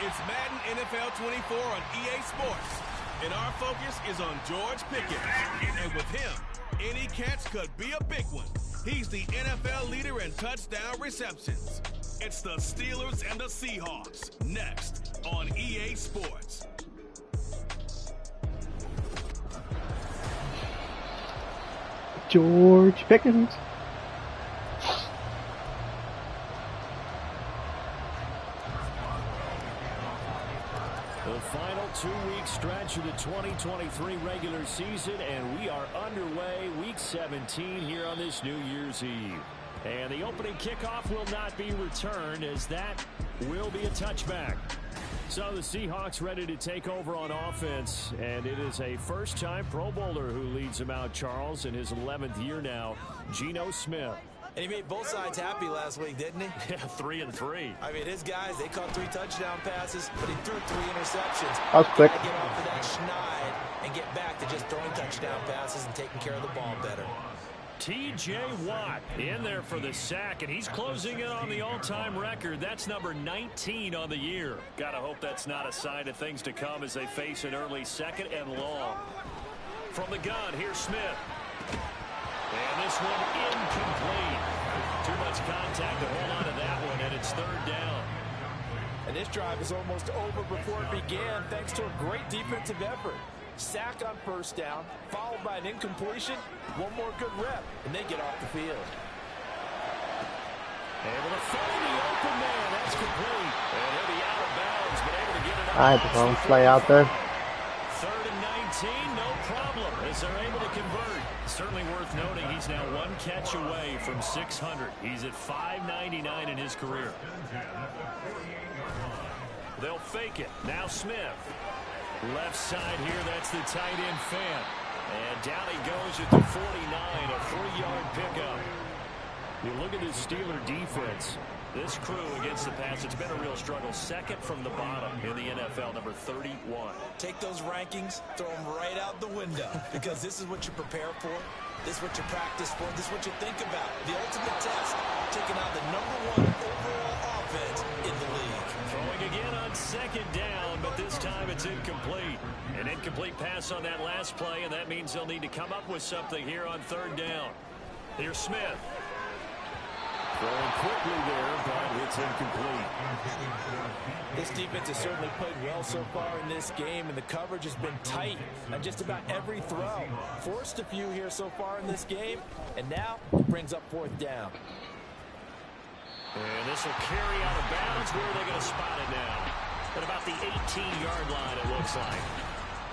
It's Madden NFL 24 on EA Sports, and our focus is on George Pickens. And with him, any catch could be a big one. He's the NFL leader in touchdown receptions. It's the Steelers and the Seahawks, next on EA Sports. George Pickens. The final 2-week stretch of the 2023 regular season, and we are underway week 17 here on this New Year's Eve. And the opening kickoff will not be returned, as that will be a touchback. So the Seahawks ready to take over on offense, and it is a first-time Pro Bowler who leads them out, Charles, in his 11th year now, Geno Smith. And he made both sides happy last week, didn't he? Yeah, 3-3. I mean, his guys, they caught 3 touchdown passes, but he threw 3 interceptions. That was quick. Get off of that schneid and get back to just throwing touchdown passes and taking care of the ball better. T.J. Watt in there for the sack, and he's closing in on the all-time record. That's number 19 on the year. Gotta hope that's not a sign of things to come as they face an early second and long. From the gun, here's Smith. And this one incomplete. Too much contact to hold on to that one, and it's 3rd down. And this drive is almost over before it began, thanks to a great defensive effort. Sack on 1st down, followed by an incompletion, one more good rep, and they get off the field. Able to find the open man. That's complete. And he'll be out of bounds, but able to get it up. I had the wrong play out there. 3rd and 19, no problem, as they're able to convert. Certainly worth noting he's now 1 catch away from 600. He's at 599 in his career. They'll fake it. Now Smith. Left side here, that's the tight end fan. And down he goes at the 49, a 3-yard pickup. You look at this Steeler defense. This crew against the pass, it's been a real struggle. 2nd from the bottom in the NFL, number 31. Take those rankings, throw them right out the window, because this is what you prepare for. This is what you practice for. This is what you think about. The ultimate test, taking out the #1 overall offense in the league. Throwing again on 2nd down, but this time it's incomplete. An incomplete pass on that last play, and that means they'll need to come up with something here on 3rd down. Here's Smith. Throwing quickly there, but it's incomplete. This defense has certainly played well so far in this game, and the coverage has been tight on just about every throw. Forced a few here so far in this game, and now it brings up 4th down. And this will carry out of bounds. Where are they going to spot it now? At about the 18-yard line, it looks like.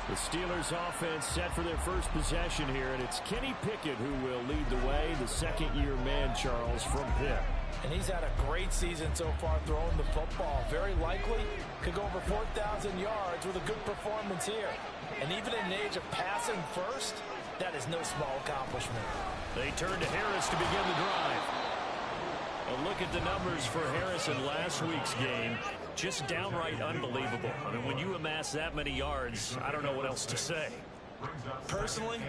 The Steelers offense set for their first possession here, and it's Kenny Pickett who will lead the way, the 2nd-year man, Charles, from Pitt. And he's had a great season so far throwing the football. Very likely could go over 4,000 yards with a good performance here. And even in an age of passing first, that is no small accomplishment. They turn to Harris to begin the drive. A look at the numbers for Harris in last week's game. Just downright unbelievable. I mean, when you amass that many yards, I don't know what else to say. Personally,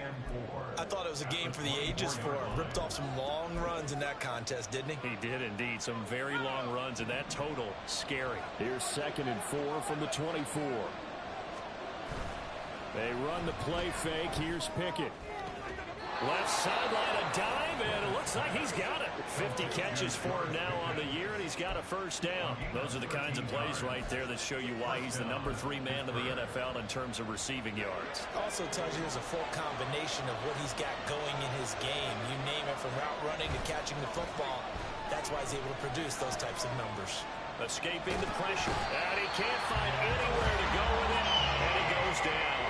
I thought it was a game for the ages for him. Ripped off some long runs in that contest, didn't he? He did indeed. Some very long runs, and that total, scary. Here's 2nd and 4 from the 24. They run the play fake. Here's Pickett. Left sideline, a dive, and it looks like he's got it. 50 catches for him now on the year, and he's got a 1st down. Those are the kinds of plays right there that show you why he's the number 3 man of the NFL in terms of receiving yards. Also tells you there's a full combination of what he's got going in his game. You name it, from route running to catching the football. That's why he's able to produce those types of numbers. Escaping the pressure, and he can't find anywhere to go with it, and he goes down.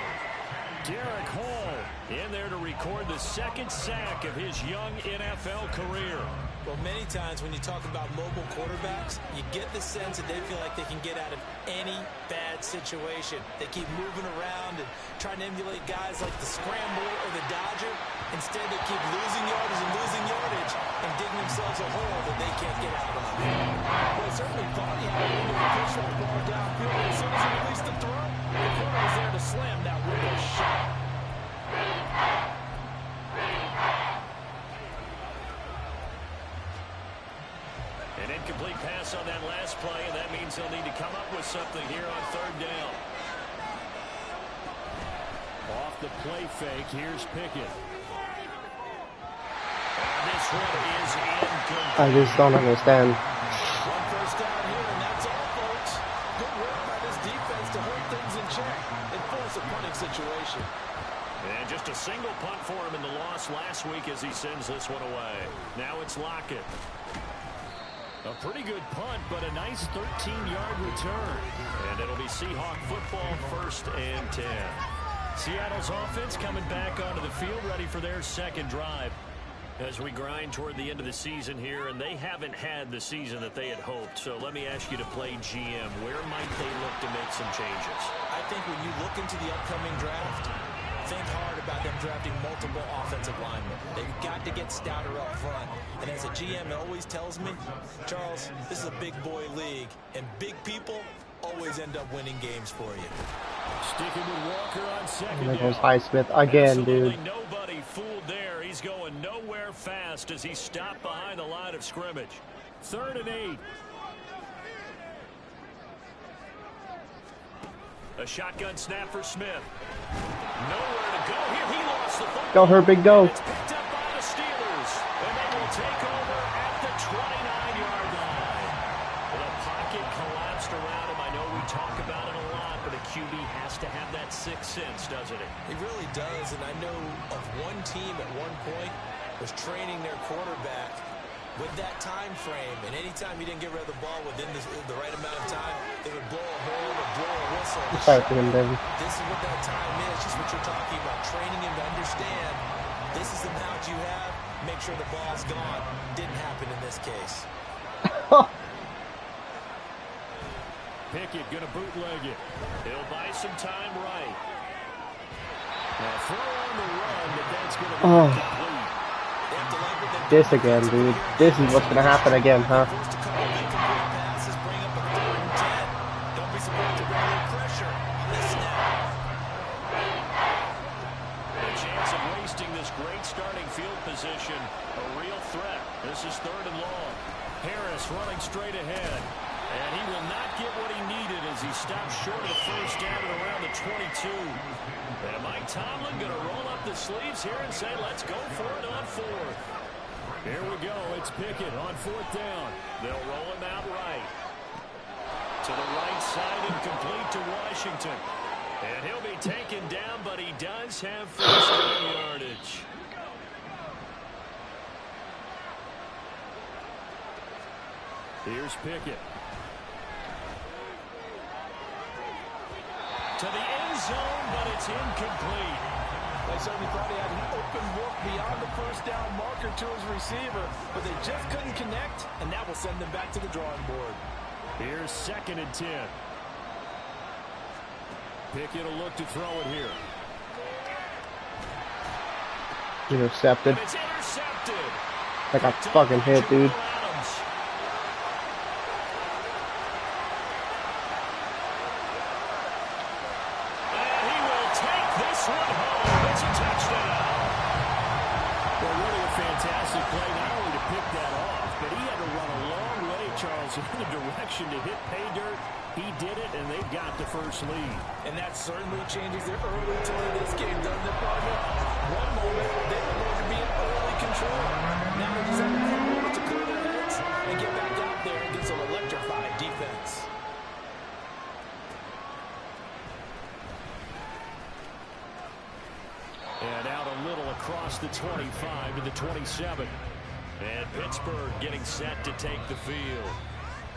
Derek Hall in there to record the 2nd sack of his young NFL career. Well, many times when you talk about mobile quarterbacks, you get the sense that they feel like they can get out of any bad situation. They keep moving around and trying to emulate guys like the Scrambler or the Dodger. Instead, they keep losing yardage and losing yardage and digging themselves a hole that they can't get out of. Well, certainly thought he had a window to push that ball downfield, but as soon as he released the throw, the corner was there to slam that window shut. An incomplete pass on that last play, and that means they'll need to come up with something here on third down. Off the play fake, here's Pickett. And this one is incomplete. I just don't understand. One first down here, and that's all, folks. Good work by this defense to hold things in check and force a punting situation. And just a single punt for him in the loss last week as he sends this one away. Now it's Lockett. A pretty good punt, but a nice 13-yard return. And it'll be Seahawk football, 1st and 10. Seattle's offense coming back onto the field, ready for their second drive. As we grind toward the end of the season here, and they haven't had the season that they had hoped. So let me ask you to play GM. Where might they look to make some changes? I think when you look into the upcoming draft, think hard about them drafting multiple offensive linemen. They've got to get stouter up front. And as a GM, it always tells me, Charles, this is a big boy league, and big people always end up winning games for you. Sticking with Walker on second There down. goes Highsmith again, Absolutely dude. nobody fooled there. He's going nowhere fast as he stopped behind the line of scrimmage. 3rd and 8. A shotgun snap for Smith. Nowhere to go here. He lost the football. Go, Herbig, go. It's picked up by the Steelers. And they will take over at the 29-yard line. The pocket collapsed around him. I know we talk about it a lot, but a QB has to have that sixth sense, doesn't it? He really does, and I know of one team at one point was training their quarterback with that time frame, and anytime he didn't get rid of the ball within the right amount of time, they would blow a horn or blow a whistle. Sorry for him, David. This is what that time is, just what you're talking about, training him to understand this is the amount you have, make sure the ball's gone. Didn't happen in this case. Pickett going to bootleg it. He'll buy some time right. Now throw on the run, but that's going to be incomplete. This again, dude. This is what's gonna happen again, huh? First a couple of incomplete passes bring up a 3rd and 10. Don't be surprised to bring a little pressure on this snap. A chance of wasting this great starting field position. A real threat. This is 3rd and long. Harris running straight ahead. And he will not get what he needed as he stops short of the first down at around the 22. And Mike Tomlin going to roll up the sleeves here and say, let's go for it on 4th. Here we go. It's Pickett on 4th down. They'll roll him out right. To the right side and complete to Washington. And he'll be taken down, but he does have first down yardage. Here's Pickett. To the end zone, but it's incomplete. They certainly thought he had an open look beyond the first down marker to his receiver, but they just couldn't connect, and that will send them back to the drawing board. Here's 2nd and 10. Pickett will look to throw it here. Intercepted. And it's intercepted. I got fucking hit, dude. In the direction to hit pay dirt. He did it, and they've got the first lead. And that certainly changes their early tone of this game, doesn't it, partner? One moment, they were going to be in early control. Now they just have a moment to clear their heads and get back out there against an electrified defense. And out a little across the 25 to the 27. And Pittsburgh getting set to take the field.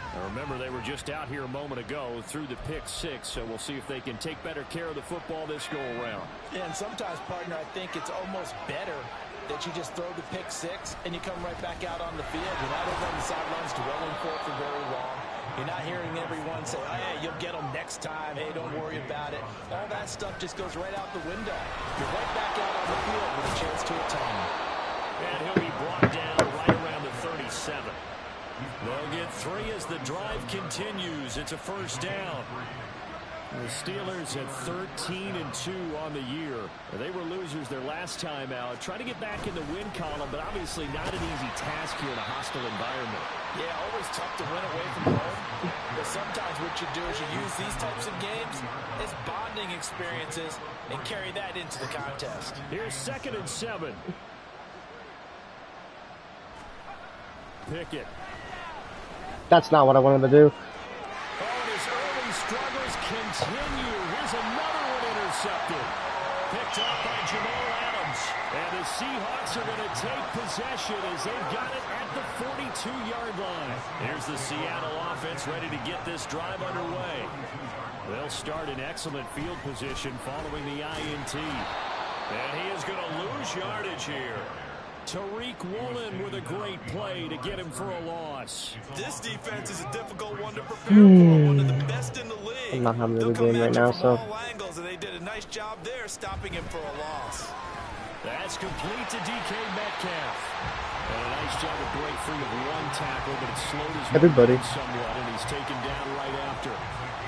Now remember, they were just out here a moment ago through the pick 6, so we'll see if they can take better care of the football this go-around. Yeah, and sometimes, partner, I think it's almost better that you just throw the pick 6 and you come right back out on the field. You're not over on the sidelines dwelling for it for very long. You're not hearing everyone say, oh, hey, you'll get them next time. Hey, don't worry about it. All that stuff just goes right out the window. You're right back out on the field with a chance to atone. And he'll be brought down right around the 37. They'll get 3 as the drive continues. It's a first down. The Steelers at 13-2 on the year. They were losers their last time out. Trying to get back in the win column, but obviously not an easy task here in a hostile environment. Yeah, always tough to win away from home. But sometimes what you do is you use these types of games as bonding experiences and carry that into the contest. Here's 2nd and 7. Pickett. That's not what I wanted to do. Struggles continue. Here's another one intercepted. Picked up by Jamal Adams. And the Seahawks are going to take possession as they've got it at the 42-yard line. Here's the Seattle offense ready to get this drive underway. They'll start in excellent field position following the INT. And he is going to lose yardage here. Tariq Woolen with a great play to get him for a loss. This defense is a difficult one to prepare for. One of the best in the league. I'm not having a good game right now, so. All angles, and they did a nice job there stopping him for a loss. That's complete to DK Metcalf. And a nice job to break free of one tackle, but it slowed his everybody somewhat, and he's taken down right after.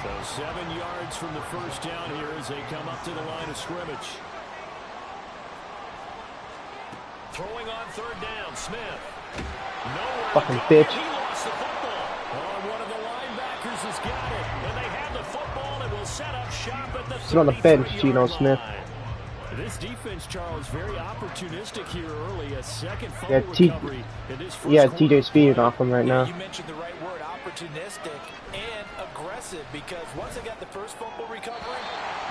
So 7 yards from the first down here as they come up to the line of scrimmage. Throwing on 3rd down, Smith. Fucking bitch. He lost the football. Oh, one of the linebackers has got it. And they have the football and will set up shop at the sit on the bench, Geno Smith. This defense, Charles, very opportunistic here early. A second fumble recovery in this first yeah, quarter. TJ's feeding off him right now. You mentioned the right word, opportunistic and aggressive, because once they got the first fumble recovery,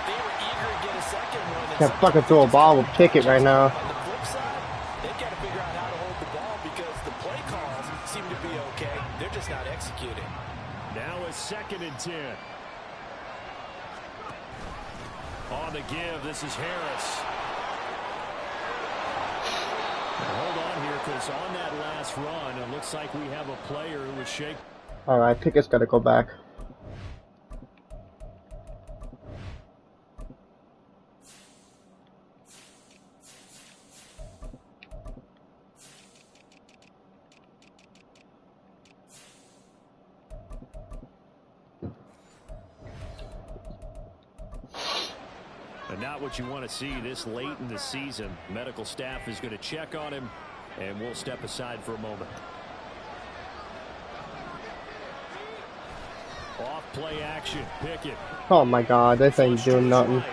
they were eager to get a second one. Can't fucking throw a ball with Pickett right now. On the flip side, they've got to figure out how to hold the ball because the play calls seem to be okay. They're just not executing. Now a 2nd and 10. On the give, this is Harris. Hold on here, because on that last run, it looks like we have a player who was shaken. Alright, Pickett's got to go back. And not what you want to see this late in the season. Medical staff is going to check on him, and we'll step aside for a moment. Off play action, Pickett. Oh my god, this ain't doing nothing. He'll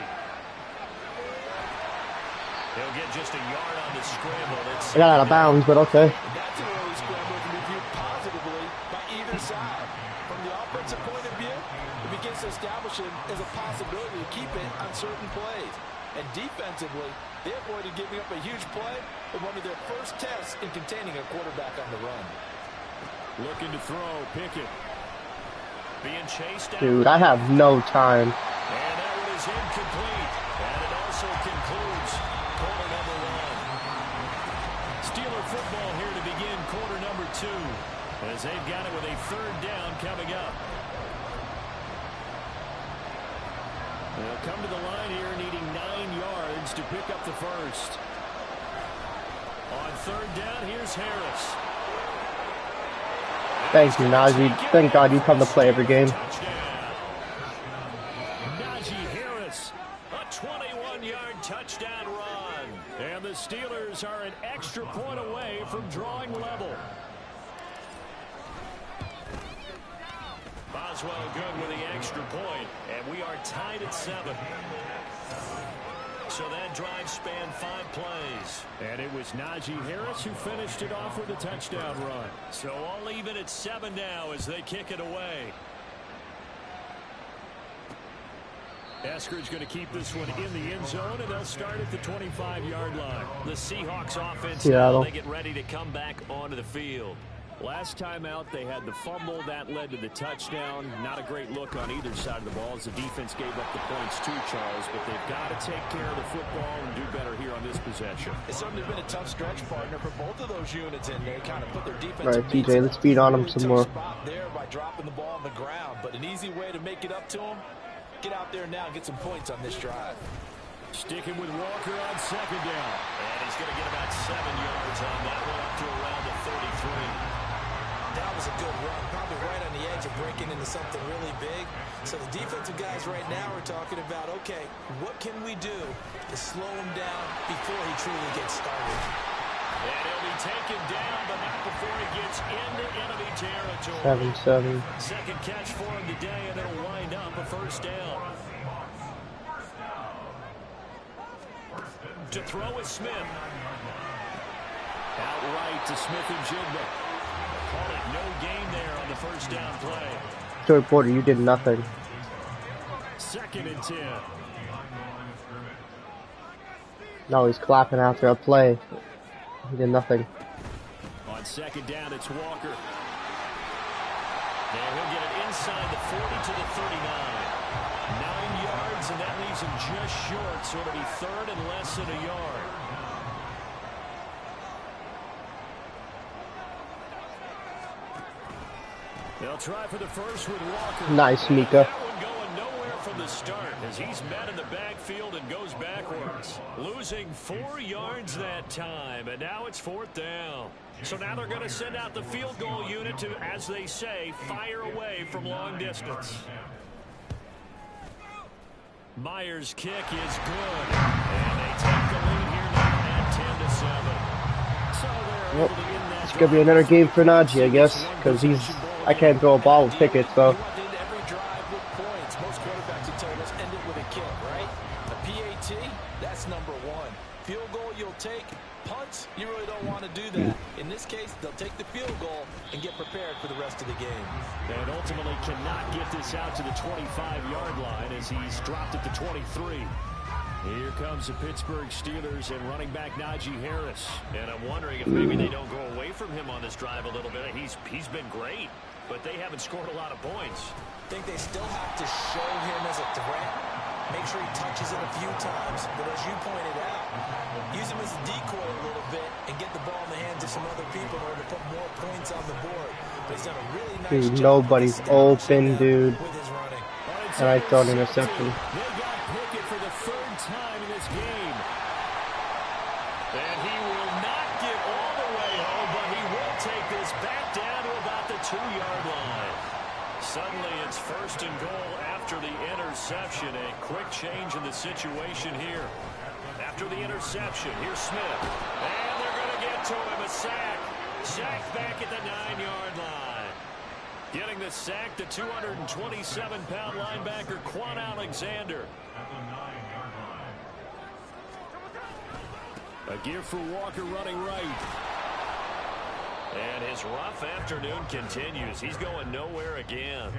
get just a yard on the scramble. I got out of bounds, but okay. That's an early scramble that can be viewed positively by either side. From the offensive point of view, it begins to establish it as a possibility to keep it on certain plays. And defensively, they avoided giving up a huge play in one of their first tests in containing a quarterback on the run. Looking to throw, Pickett. Being chased down. Dude, I have no time. And that one is incomplete. And it also concludes quarter number 1. Steeler football here to begin quarter number 2. As they've got it with a 3rd down coming up. They'll come to the line here needing 9 yards to pick up the first. On 3rd down, here's Harris. Thank you, Najee. Thank God you come to play every game. Najee Harris, a 21-yard touchdown run. And the Steelers are an extra point away from drawing level. Boswell good with the extra point, and we are tied at 7. So that drive spanned 5 plays. And it was Najee Harris who finished it off with a touchdown run. So all even at 7 now as they kick it away. Eskridge going to keep this one in the end zone, and they'll start at the 25-yard line. The Seahawks offense now, they get ready to come back onto the field. Last time out, they had the fumble. That led to the touchdown. Not a great look on either side of the ball as the defense gave up the points too, Charles. But they've got to take care of the football and do better here on this possession. It's certainly been a tough stretch, partner, for both of those units in there. Kind of put their defense. All right, TJ, let's beat on them some more. Spot there by dropping the ball on the ground, but an easy way to make it up to them. Get out there now and get some points on this drive. Sticking with Walker on 2nd down. And he's going to get about 7 yards on that one up to around the 33. That was a good run, probably right on the edge of breaking into something really big. So the defensive guys right now are talking about, okay, what can we do to slow him down before he truly gets started? And he'll be taken down, but not before he gets into enemy territory. 7-7. Second catch for him today, and it'll wind up a first down. To throw is Smith. Outright to Smith and Jigba. Call it no gain there on the first down play. Joey Porter, you did nothing. 2nd and 10. No, he's clapping after a play. He did nothing. On 2nd down, it's Walker. And he'll get it inside the 40 to the 39. 9 yards, and that leaves him just short, so it'll be 3rd and less than a yard. They'll try for the first with Walker. Nice, Mika. That one going nowhere from the start as he's met in the backfield and goes backwards. Losing 4 yards that time, and now it's 4th down. So now they're going to send out the field goal unit to, as they say, fire away from long distance. Myers' kick is good, and they take the lead here now at 10-7. So they're able to get in that. It's going to be another game for Najee, I guess, because I can't throw a ball with Pickett, so. You want to end every drive with points. Most quarterbacks and totals end it with a kick, right? A PAT, that's number 1. Field goal you'll take. Punts, you really don't want to do that. In this case, they'll take the field goal and get prepared for the rest of the game. And ultimately cannot get this out to the 25-yard line as he's dropped it to 23. Here comes the Pittsburgh Steelers and running back Najee Harris. And I'm wondering if maybe they don't go away from him on this drive a little bit. He's been great, but they haven't scored a lot of points. I think they still have to show him as a threat. Make sure he touches it a few times. But as you pointed out, use him as a decoy a little bit and get the ball in the hands of some other people in order to put more points on the board. But he's done a really nice Dude, job nobody's open, dude. with his running. And I throw an interception. They got Pickett for the 3rd time in this game. And he will not get all the way home, but he will take this back down to about the 2-yard line. Suddenly it's 1st and goal after the interception. A quick change in the situation here. After the interception, here's Smith. And they're going to get to him. A sack. Sack back at the 9-yard line. Getting the sack, the 227-pound linebacker, Quan Alexander. A give for Walker running right. And his rough afternoon continues. He's going nowhere again.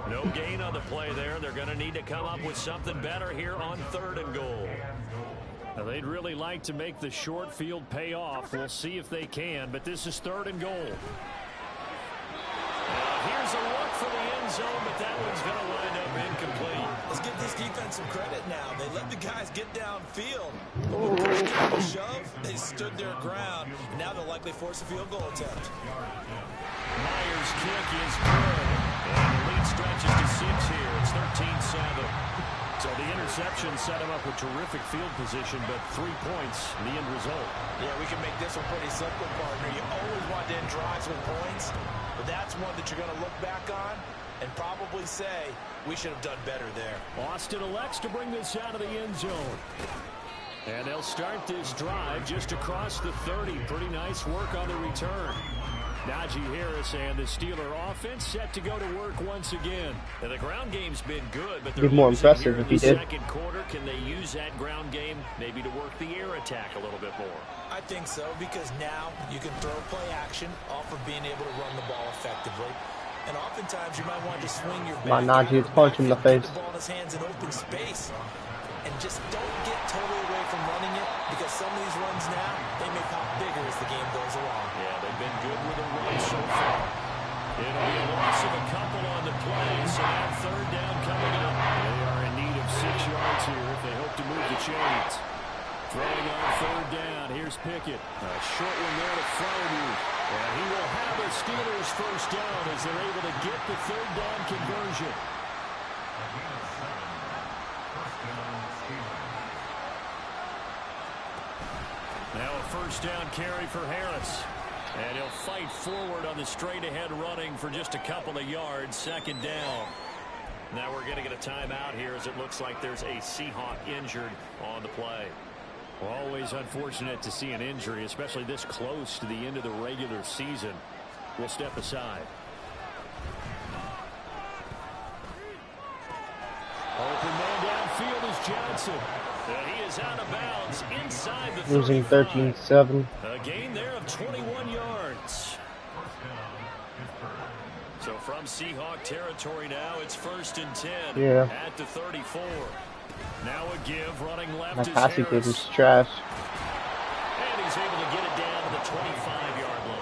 No gain on the play there. They're going to need to come up with something better here on 3rd and goal. Now, they'd really like to make the short field pay off. We'll see if they can, but this is 3rd and goal. Here's a look for the end zone, but that one's going to wind up incomplete. Let's give this defense some credit now. They let the guys get downfield. But when push came to shove, they stood their ground. And now they'll likely force a field goal attempt. Myers' kick is good. And the lead stretches to 6 here. It's 13-7. So the interception set him up with terrific field position, but 3 points in the end result. Yeah, we can make this one pretty simple, partner. You always want to end drives with points, but that's one that you're going to look back on and probably say, we should have done better there. Austin elects to bring this out of the end zone. And they'll start this drive just across the 30. Pretty nice work on the return. Najee Harris and the Steeler offense set to go to work once again. And the ground game's been good, but they're more impressive if he did. Second quarter, can they use that ground game maybe to work the air attack a little bit more? I think so, because now you can throw play action off of being able to run the ball effectively. And oftentimes you might want to swing your back. Najee, punch him in the face. Get the ball in his hands in open space. And just don't get totally away from running it, because some of these runs now, they may pop bigger as the game goes along. Yeah, they've been good with a run so far. It'll be a loss of a couple on the play, so now 3rd down coming up. They are in need of 6 yards here if they hope to move the chains. Throwing on 3rd down, here's Pickett. A short one there to Freiermuth. And he will have the Steelers' 1st down as they're able to get the 3rd down conversion. Now a 1st down carry for Harris. And he'll fight forward on the straight-ahead running for just a couple of yards. Second down. Now we're going to get a timeout here as it looks like there's a Seahawk injured on the play. Always unfortunate to see an injury, especially this close to the end of the regular season. We'll step aside. Open man downfield is Johnson. He is out of bounds inside the losing 13-7. A gain there of 21 yards. So from Seahawk territory now, it's 1st and 10 at the 34. Now a give, running left is passing Harris. is trash. And he's able to get it down to the 25-yard line.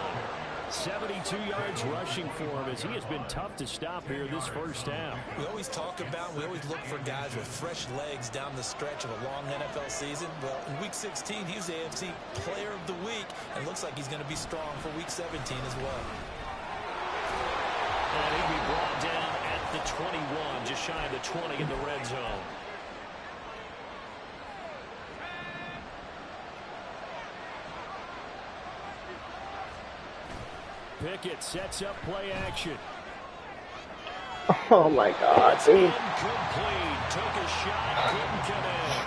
72 yards rushing for him as he has been tough to stop here this first half. We always talk about, we always look for guys with fresh legs down the stretch of a long NFL season. Well, in Week 16, he was the AFC Player of the Week, and looks like he's going to be strong for Week 17 as well. And he'll be brought down at the 21, just shy of the 20 in the red zone. Pickett sets up play action. Oh my God, dude. Incomplete. Took a shot, couldn't connect.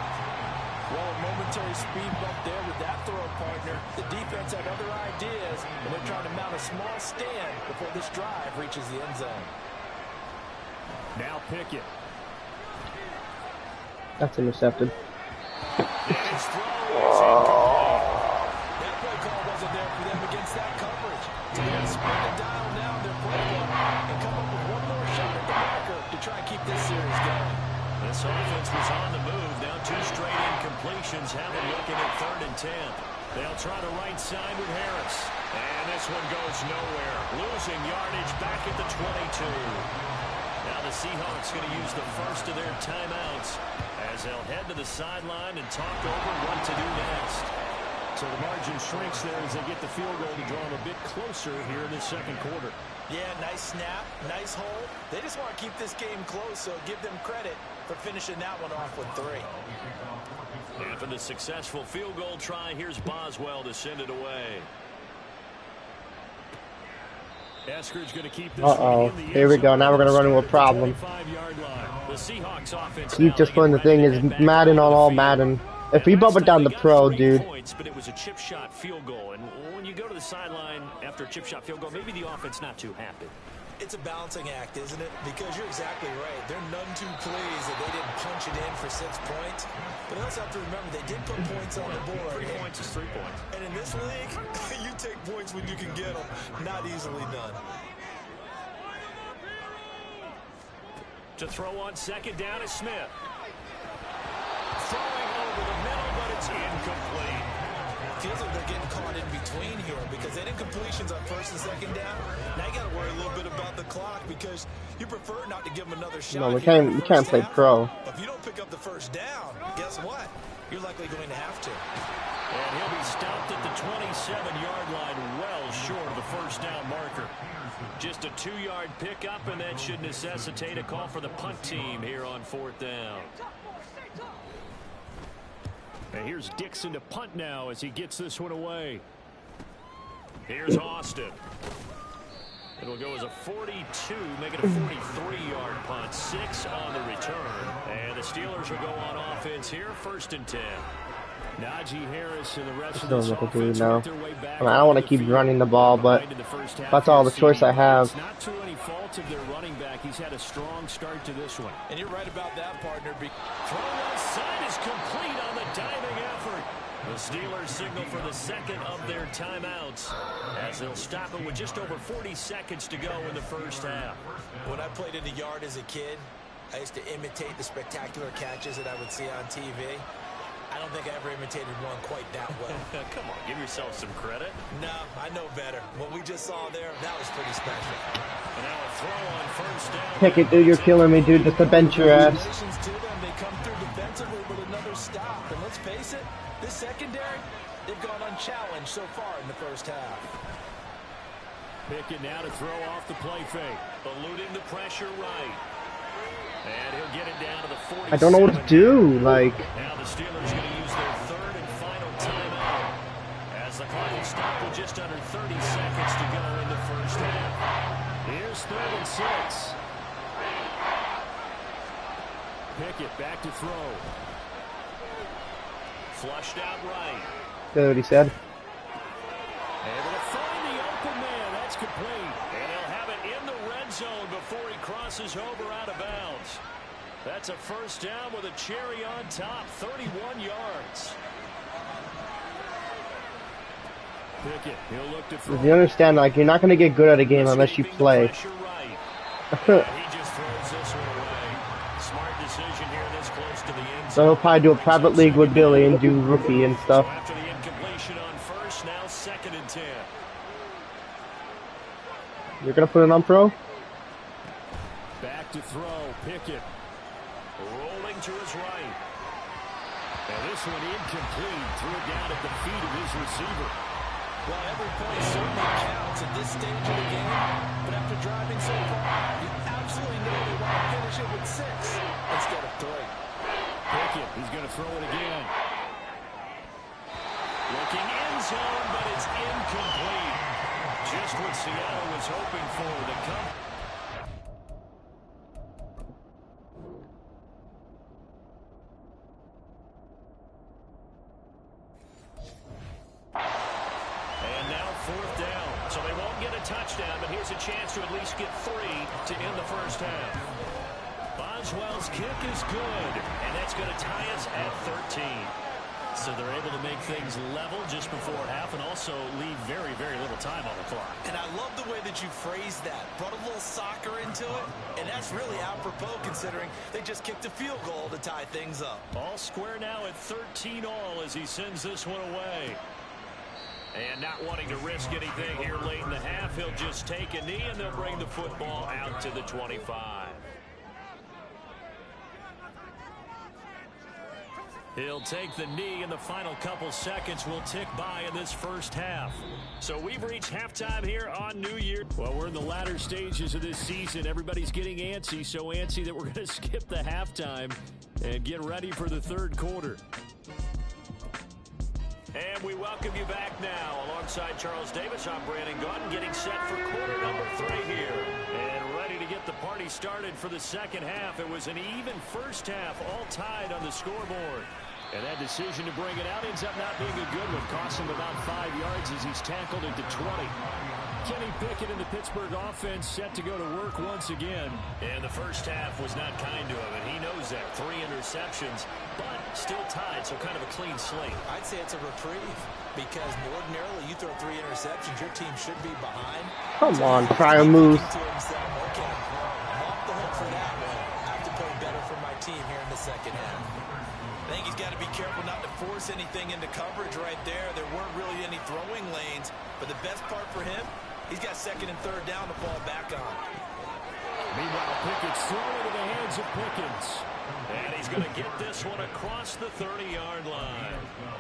Well, a momentary speed bump there with that throw, partner. The defense had other ideas, and they're trying to mount a small stand before this drive reaches the end zone. Now Pickett. That's intercepted. His throw is incomplete. That play call wasn't there for them against that coverage. So they got to spin the dial now in their playbook and come up with one more shot at the marker to try and keep this series going. This offense was on the move. Now 2 straight incompletions have them looking at 3rd and 10. They'll try the right side with Harris. And this one goes nowhere. Losing yardage back at the 22. Now the Seahawks going to use the first of their timeouts as they'll head to the sideline and talk over what to do next. So the margin shrinks there as they get the field goal to draw them a bit closer here in the second quarter. Yeah, nice snap, nice hold. They just want to keep this game close, so give them credit for finishing that one off with 3. And for the successful field goal try, here's Boswell to send it away. Esker's going to keep this one in the Here we go. Now we're going to run into a problem. Keep just putting the thing is Madden on all Madden. If we bump it down the pro, dude. But it was a chip shot field goal, and when you go to the sideline after a chip shot field goal, maybe the offense not too happy. It's a balancing act, isn't it? Because you're exactly right. They're none too pleased that they didn't punch it in for 6 points. But they also have to remember they did put points on the board. 3 points is 3 points. And in this league, you take points when you can get them. Not easily done. To throw on second down is Smith. Throwing over the middle, but it's incomplete. Feels like they're getting caught in between here because they did incompletions on 1st and 2nd down. Now you got to worry a little bit about the clock because you prefer not to give them another shot. No, we can't play pro. If you don't pick up the 1st down, guess what? You're likely going to have to. And he'll be stopped at the 27-yard line, well short of the 1st down marker. Just a 2-yard pickup, and that should necessitate a call for the punt team here on 4th down. And here's Dixon to punt now as he gets this one away. Here's Austin. It'll go as a 42, make it a 43-yard punt. 6 on the return. And the Steelers will go on offense here, 1st and 10. Najee Harris and the rest of this offense now. work their way back. I mean, I don't want to keep running the ball, but that's all the choice I have. It's not through any fault of their running back. He's had a strong start to this one. And you're right about that, partner. Throw left side is complete on the diving effort. The Steelers signal for the 2nd of their timeouts as they'll stop it with just over 40 seconds to go in the 1st half. When I played in the yard as a kid, I used to imitate the spectacular catches that I would see on TV. I don't think I ever imitated one quite that well. Come on, give yourself some credit. No, I know better. What we just saw there, that was pretty special. And now a throw on 1st down. Pickett, dude, you're killing me, dude. Just to bench your ass. Congratulations to them. They come through defensively with another stop. And let's face it, this secondary, they've gone unchallenged so far in the 1st half. Pickett now to throw off the play fake. Eluding the pressure right. And he'll get it down to the 47. I don't know what to do. Like, now the Steelers going to use their 3rd and final timeout as As the clock is stopped with just under 30 seconds to go in the first half. Here's 3rd and 6. Pickett back to throw. Flushed out right. That's what he said. Able to find the open man. That's complete. And he'll have it in the red zone before he crosses over out of bounds. That's a first down with a cherry on top. 31 yards. Pickett, he'll look to throw. You understand, like, you're not going to get good at a game unless you play. He just throws this one away. Smart decision here this close to the end zone. So he'll probably do a private league with Billy and do rookie and stuff. So after the incompletion on first, now 2nd and 10. You're going to put it on pro? Back to throw, Pickett. Rolling to his right. And this one incomplete. Threw it down at the feet of his receiver. Well, every point certainly counts at this stage of the game, but after driving so far, you absolutely know they want to finish it with 6 instead of 3. Pickett, he's going to throw it again. Looking end zone, but it's incomplete. Just what Seattle was hoping for. The cover. And now 4th down. So they won't get a touchdown, but here's a chance to at least get 3 to end the first half. Boswell's kick is good, and that's going to tie us at 13. So they're able to make things level just before half and also leave very, very little time on the clock. And I love the way that you phrased that. Brought a little soccer into it, and that's really apropos considering they just kicked a field goal to tie things up. All square now at 13 all as he sends this one away. And not wanting to risk anything here late in the half, he'll just take a knee and they'll bring the football out to the 25. He'll take the knee, and the final couple seconds will tick by in this first half. So we've reached halftime here on New Year. Well, we're in the latter stages of this season. Everybody's getting antsy, so antsy that we're going to skip the halftime and get ready for the 3rd quarter. And we welcome you back now. Alongside Charles Davis, I'm Brandon Gauton, getting set for quarter number 3 here. And ready to get the party started for the second half. It was an even first half, all tied on the scoreboard. And that decision to bring it out ends up not being a good one. Cost him about 5 yards as he's tackled into 20. Kenny Pickett in the Pittsburgh offense set to go to work once again. And the first half was not kind to him, and he knows that. 3 interceptions, but still tied, so kind of a clean slate. I'd say it's a reprieve because ordinarily you throw 3 interceptions, your team should be behind. Come on, try a move. To himself, okay, I'm off the hook for that one. I have to play better for my team here in the second half. I think he's got to be careful not to force anything into coverage right there. There weren't really any throwing lanes, but the best part for him, he's got 2nd and 3rd down to fall back on. Meanwhile, Pickett's throwing into the hands of Pickens. And he's going to get this one across the 30-yard line.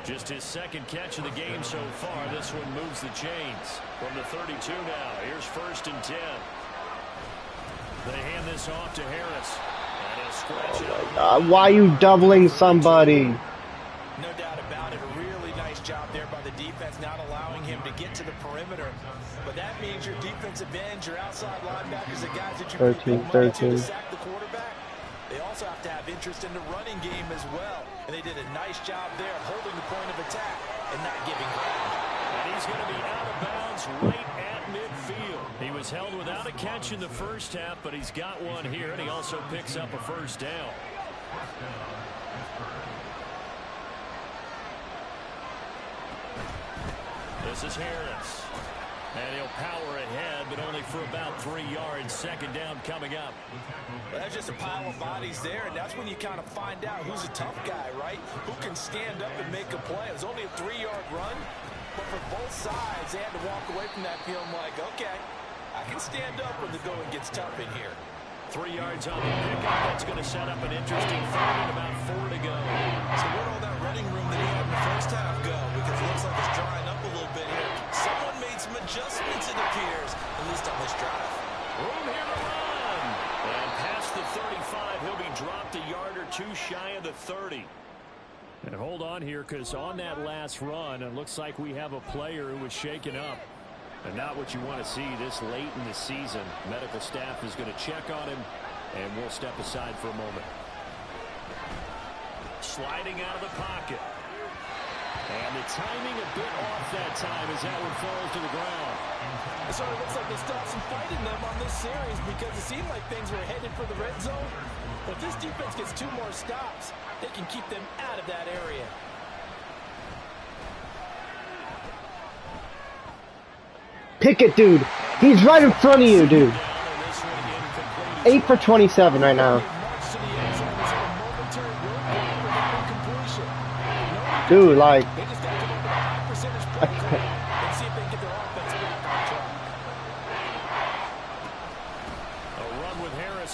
Just his 2nd catch of the game so far. This one moves the chains. From the 32 now, here's 1st and 10. They hand this off to Harris. And he'll scratch it out. Why are you doubling somebody? No doubt about it. A really nice job there by the defense, not allowing him to get to the perimeter. But that means your defensive ends, your outside linebackers, the guys that you put to sack the quarterback, they also have to have interest in the running game as well. And they did a nice job there of holding the point of attack and not giving ground. And he's going to be out of bounds right at midfield. He was held without a catch in the first half, but he's got one here, and he also picks up a first down. This is Harris. And he'll power ahead, but only for about 3 yards. 2nd down coming up. Well, that's just a pile of bodies there, and that's when you kind of find out who's a tough guy, right? Who can stand up and make a play. It was only a 3-yard run, but for both sides, they had to walk away from that feeling like, okay, I can stand up when the going gets tough in here. 3 yards on the pickup. That's going to set up an interesting 3rd and about 4 to go. So where'd all that running room that he had in the first half go? Because it looks like it's drying up a little bit here. Someone made some adjustments, it appears, at least on this drive. Room here to run. And past the 35, he'll be dropped a yard or 2 shy of the 30. And hold on here, because on that last run, it looks like we have a player who was shaken up. And not what you want to see this late in the season. Medical staff is going to check on him, and we'll step aside for a moment. Sliding out of the pocket. And the timing a bit off that time as that one falls to the ground. It sort of looks like they stopped some fighting them on this series because it seemed like things were headed for the red zone. But if this defense gets 2 more stops, they can keep them out of that area. Pickett, dude. He's right in front of you, dude. 8 for 27 right now. Dude, like...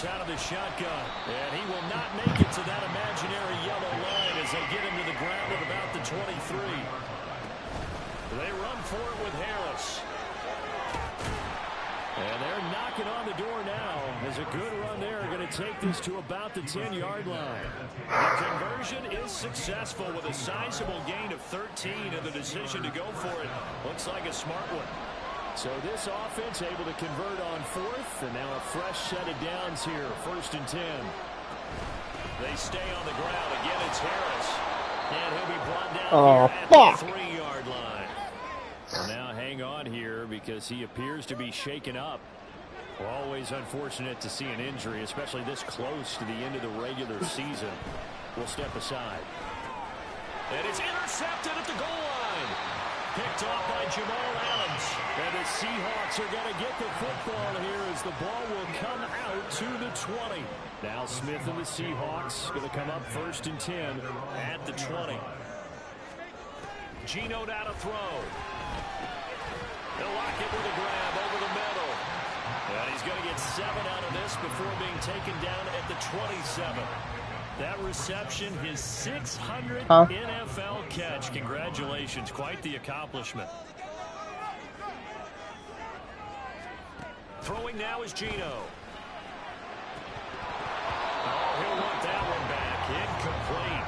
Out of the shotgun, and he will not make it to that imaginary yellow line as they get him to the ground at about the 23. They run for it with Harris. And they're knocking on the door now. There's a good run there. Going to take this to about the 10-yard line. The conversion is successful with a sizable gain of 13, and the decision to go for it looks like a smart one. So this offense able to convert on 4th, and now a fresh set of downs here, 1st and 10. They stay on the ground. Again, it's Harris. And he'll be brought down here at the 3-yard line. So now hang on here because he appears to be shaken up. Always unfortunate to see an injury, especially this close to the end of the regular season. We'll step aside. And it's intercepted at the goal line. Picked off by Jamal Adams. And the Seahawks are going to get the football here as the ball will come out to the 20. Now Smith and the Seahawks going to come up 1st and 10 at the 20. Geno down to throw. They'll lock it with a grab over the middle. And he's going to get 7 out of this before being taken down at the 27. That reception, his 600th NFL catch. Congratulations. Quite the accomplishment. Throwing now is Geno. Oh, he'll want that one back. Incomplete.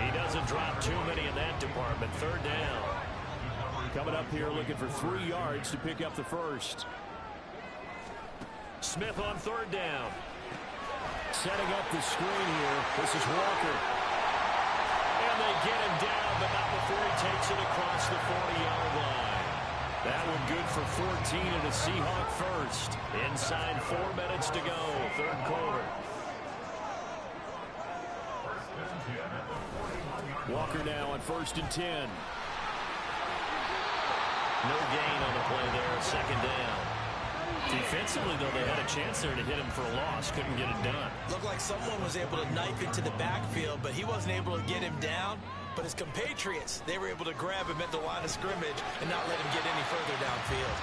He doesn't drop too many in that department. 3rd down. Coming up here looking for 3 yards to pick up the first. Smith on 3rd down. Setting up the screen here. This is Walker. And they get him down, but not before he takes it across the 40-yard line. That one good for 14 and a Seahawk first. Inside 4 minutes to go, 3rd quarter. Walker now on 1st and 10. No gain on the play there, 2nd down. Defensively, though, they had a chance there to hit him for a loss. Couldn't get it done. Looked like someone was able to knife into the backfield, but he wasn't able to get him down. But his compatriots, they were able to grab him at the line of scrimmage and not let him get any further downfield.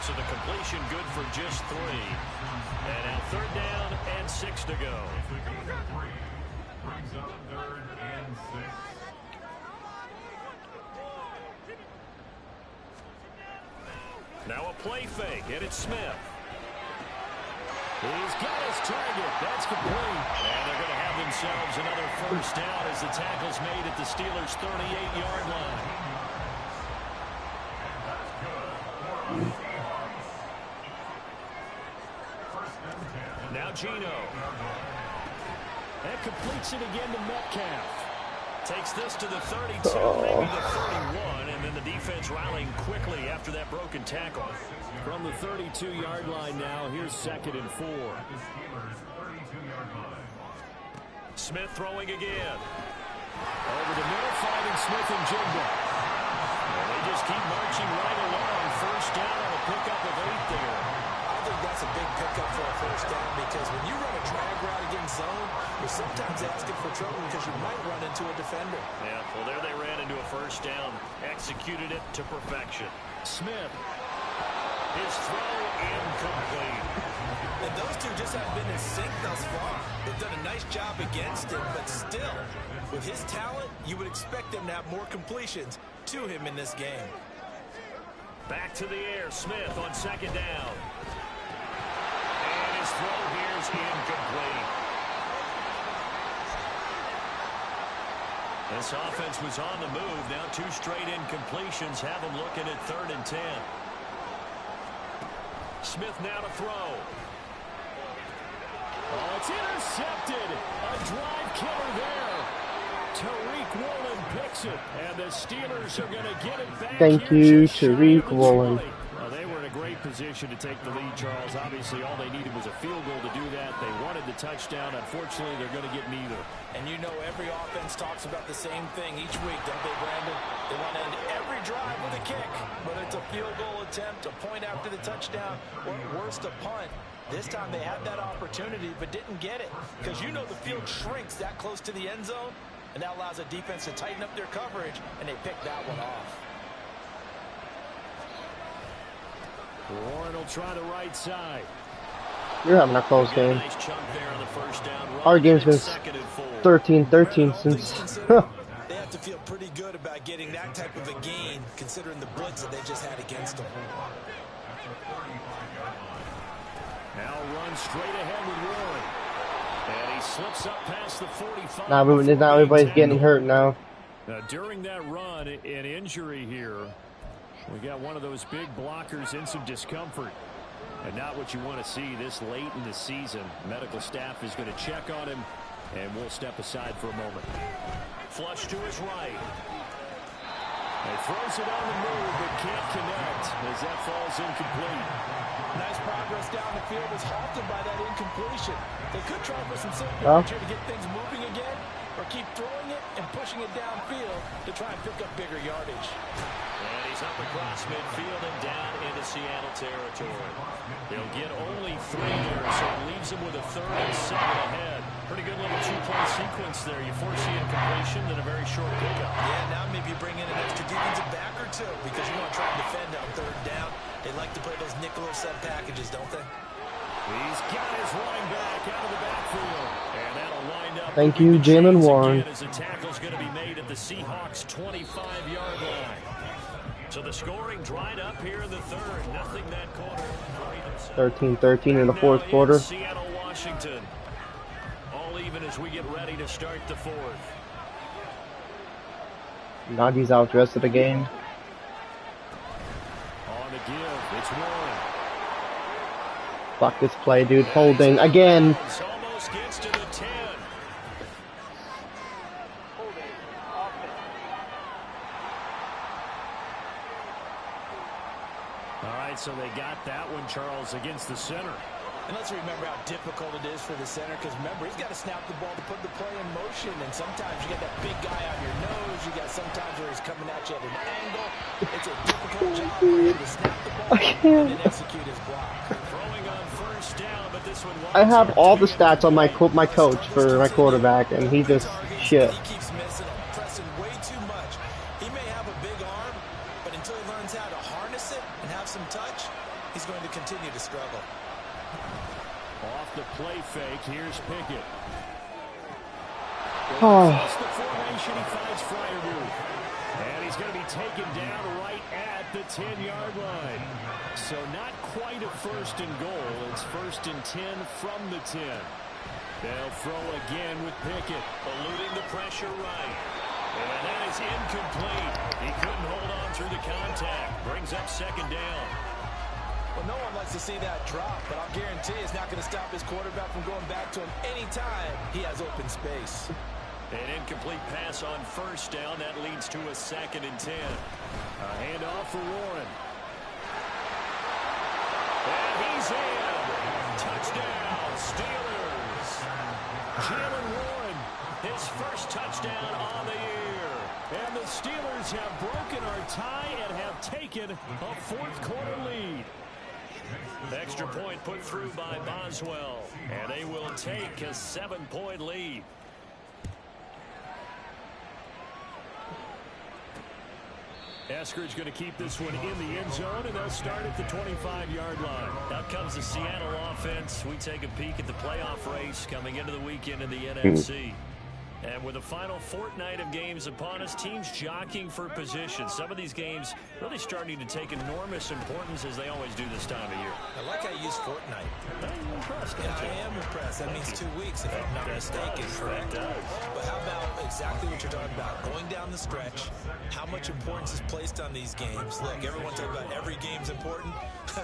So the completion good for just 3. And now 3rd down and 6 to go. Brings up 3rd and 6. Now a play fake, and it's Smith. He's got his target. That's complete. And they're going to have themselves another 1st down as the tackle's made at the Steelers' 38-yard line. Now Geno. And completes it again to Metcalf. Takes this to the 32, maybe the 31, and then the defense rallying quickly after that broken tackle. From the 32-yard line now, here's 2nd and 4. Smith throwing again. Over the middle, finding Smith and Jigba. And they just keep marching right along. 1st down on a pickup of 8 there. I think that's a big pickup for a 1st down because when you run a drag route against zone, you're sometimes asking for trouble because you might run into a defender. Yeah, well, there they ran into a 1st down. Executed it to perfection. Smith. His throw incomplete. And those two just haven't been in sync thus far. They've done a nice job against him, but still, with his talent, you would expect them to have more completions to him in this game. Back to the air, Smith on 2nd down. And his throw here is incomplete. This offense was on the move. Now 2 straight incompletions have them looking at 3rd and 10. Smith now to throw. Oh, it's intercepted. A drive killer there. Tariq Woolen picks it, and the Steelers are going to get it back. Thank you, Tariq Woolen. Well, they were in a great position to take the lead, Charles. Obviously, all they needed was a field goal to do that. They wanted the touchdown. Unfortunately, they're going to get neither. And you know every offense talks about the same thing each week, don't they, Brandon? They want to end every drive with a kick, whether it's a field goal attempt, a point after the touchdown, or at worst, a punt. This time they had that opportunity but didn't get it because you know the field shrinks that close to the end zone, and that allows the defense to tighten up their coverage, and they picked that one off. Warren will try the right side. You're having a close game. Nice chunk there on the first down run. Our game's been 13-13 since. They have to feel pretty good about getting that type of a gain, considering the blitz that they just had against them. Now run straight ahead with Warren. And he slips up past the 45. Now everybody's getting hurt now. During that run, an injury here. We got one of those big blockers in some discomfort. And not what you want to see this late in the season. Medical staff is going to check on him, and we'll step aside for a moment. Flush to his right. He throws it on the move, but can't connect as that falls incomplete. Nice progress down the field was halted by that incompletion. They could try for some simple to get things moving again, or keep throwing it and pushing it downfield to try and pick up bigger yardage. And he's up across midfield and down into Seattle territory. They'll get only 3 there, so it leaves them with a 3rd and 7 ahead. Pretty good little 2-play sequence there. You force the incompletion, then a very short pickup. Yeah, now maybe you bring in an extra defensive back or 2 because you want to try and defend on 3rd down. They like to play those nickel or sub packages, don't they? He's got his running back out of the backfield. And that'll wind up. Thank you, Jalen Warren. As the tackle's going to be made at the Seahawks' 25-yard line. So the scoring dried up here in the 3rd. Nothing that quarter. 13-13 in the 4th quarter. Seattle, Washington. All even as we get ready to start the 4th. Najee's out the rest of the game. On the give, it's Warren. Fuck this play, dude. Holding again. Almost gets to the 10. All right, so they got that one, Charles, against the center. And let's remember how difficult it is for the center, because remember, he's got to snap the ball to put the play in motion, and sometimes you got that big guy on your nose, you got sometimes where he's coming at you at an angle. It's a difficult job for him to snap the ball and then execute his block. Throwing on first down, but this one I have all the stats on my coach for my quarterback, and he just shit. He keeps missing him, pressing way too much. He may have a big arm, but until he learns how to harness it and have some touch, he's going to continue to struggle. Off the play fake, here's Pickett. Oh. That's the formation he finds Freiermuth. And he's going to be taken down right at the 10-yard line. So not quite a 1st and goal. It's 1st and 10 from the 10. They'll throw again with Pickett. Eluding the pressure right. And that is incomplete. He couldn't hold on through the contact. Brings up 2nd down. Well, no one likes to see that drop, but I'll guarantee it's not going to stop his quarterback from going back to him anytime he has open space. An incomplete pass on 1st down. That leads to a 2nd and 10. A handoff for Warren. And he's in. Touchdown, Steelers. Jalen Warren, his 1st touchdown on the year. And the Steelers have broken our tie and have taken a 4th quarter lead. Extra point put through by Boswell. And they will take a 7-point lead. Eskridge going to keep this one in the end zone, and they'll start at the 25-yard line. Out comes the Seattle offense. We take a peek at the playoff race coming into the weekend in the NFC. And with the final fortnight of games upon us, teams jockeying for position. Some of these games really starting to take enormous importance as they always do this time of year. I like how you use fortnight. I'm impressed. Yeah, I am impressed. That means 2 weeks, if I'm not mistaken, correct? But how about exactly what you're talking about? Going down the stretch, how much importance is placed on these games? Look, everyone talks about every game's important.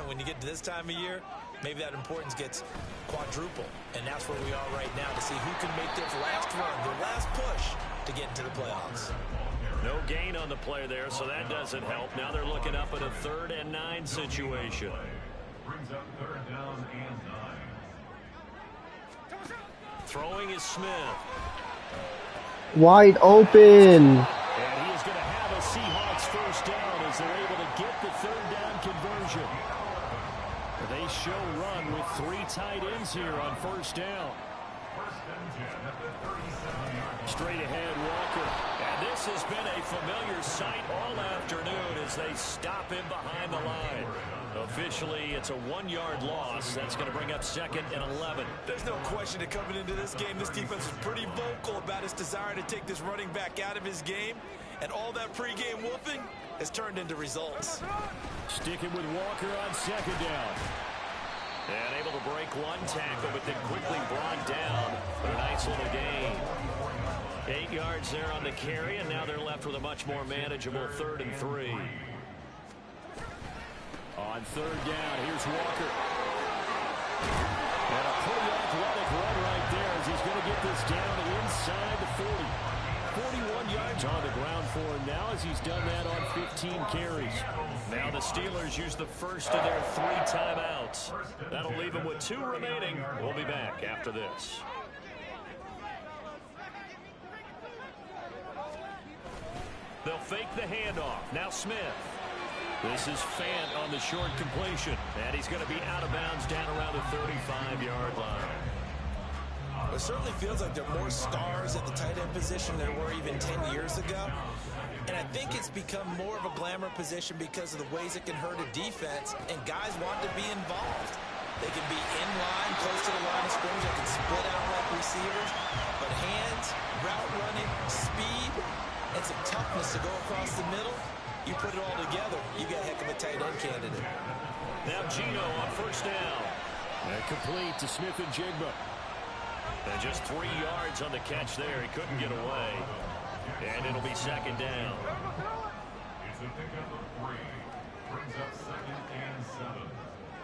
When you get to this time of year, maybe that importance gets quadruple. And that's where we are right now to see who can make their last run, their last push to get into the playoffs. No gain on the play there, so that doesn't help. Now they're looking up at a 3rd and 9 situation. Brings up 3rd down and 9. Throwing is Smith. Wide open. And he is going to have a Seahawks first down as they're able to get the 3rd down conversion. They show run with 3 tight ends here on first down. Straight ahead, Walker. And this has been a familiar sight all afternoon as they stop him behind the line. Officially, it's a 1-yard loss. That's going to bring up 2nd and 11. There's no question that coming into this game, this defense is pretty vocal about its desire to take this running back out of his game. And all that pregame whooping has turned into results. Sticking with Walker on 2nd down. And able to break 1 tackle, but then quickly brought down for a nice little gain. 8 yards there on the carry, and now they're left with a much more manageable 3rd and 3. On 3rd down, here's Walker. And a pretty athletic run right there as he's going to get this down inside the 40. 41 yards on the ground for him now as he's done that on 15 carries. Now the Steelers use the first of their 3 timeouts. That'll leave them with 2 remaining. We'll be back after this. They'll fake the handoff. Now Smith. This is Fant on the short completion. And he's going to be out of bounds down around the 35-yard line. It certainly feels like there are more stars at the tight end position than there were even 10 years ago. And I think it's become more of a glamour position because of the ways it can hurt a defense, and guys want to be involved. They can be in line, close to the line of scrimmage. They can split out like receivers. But hands, route running, speed, and some toughness to go across the middle, you put it all together, you got a heck of a tight end candidate. Now Gino on first down. And complete to Smith and Jigba. And just 3 yards on the catch there. He couldn't get away. And it'll be 2nd down. It's a pickup of 3. Brings up 2nd and 7.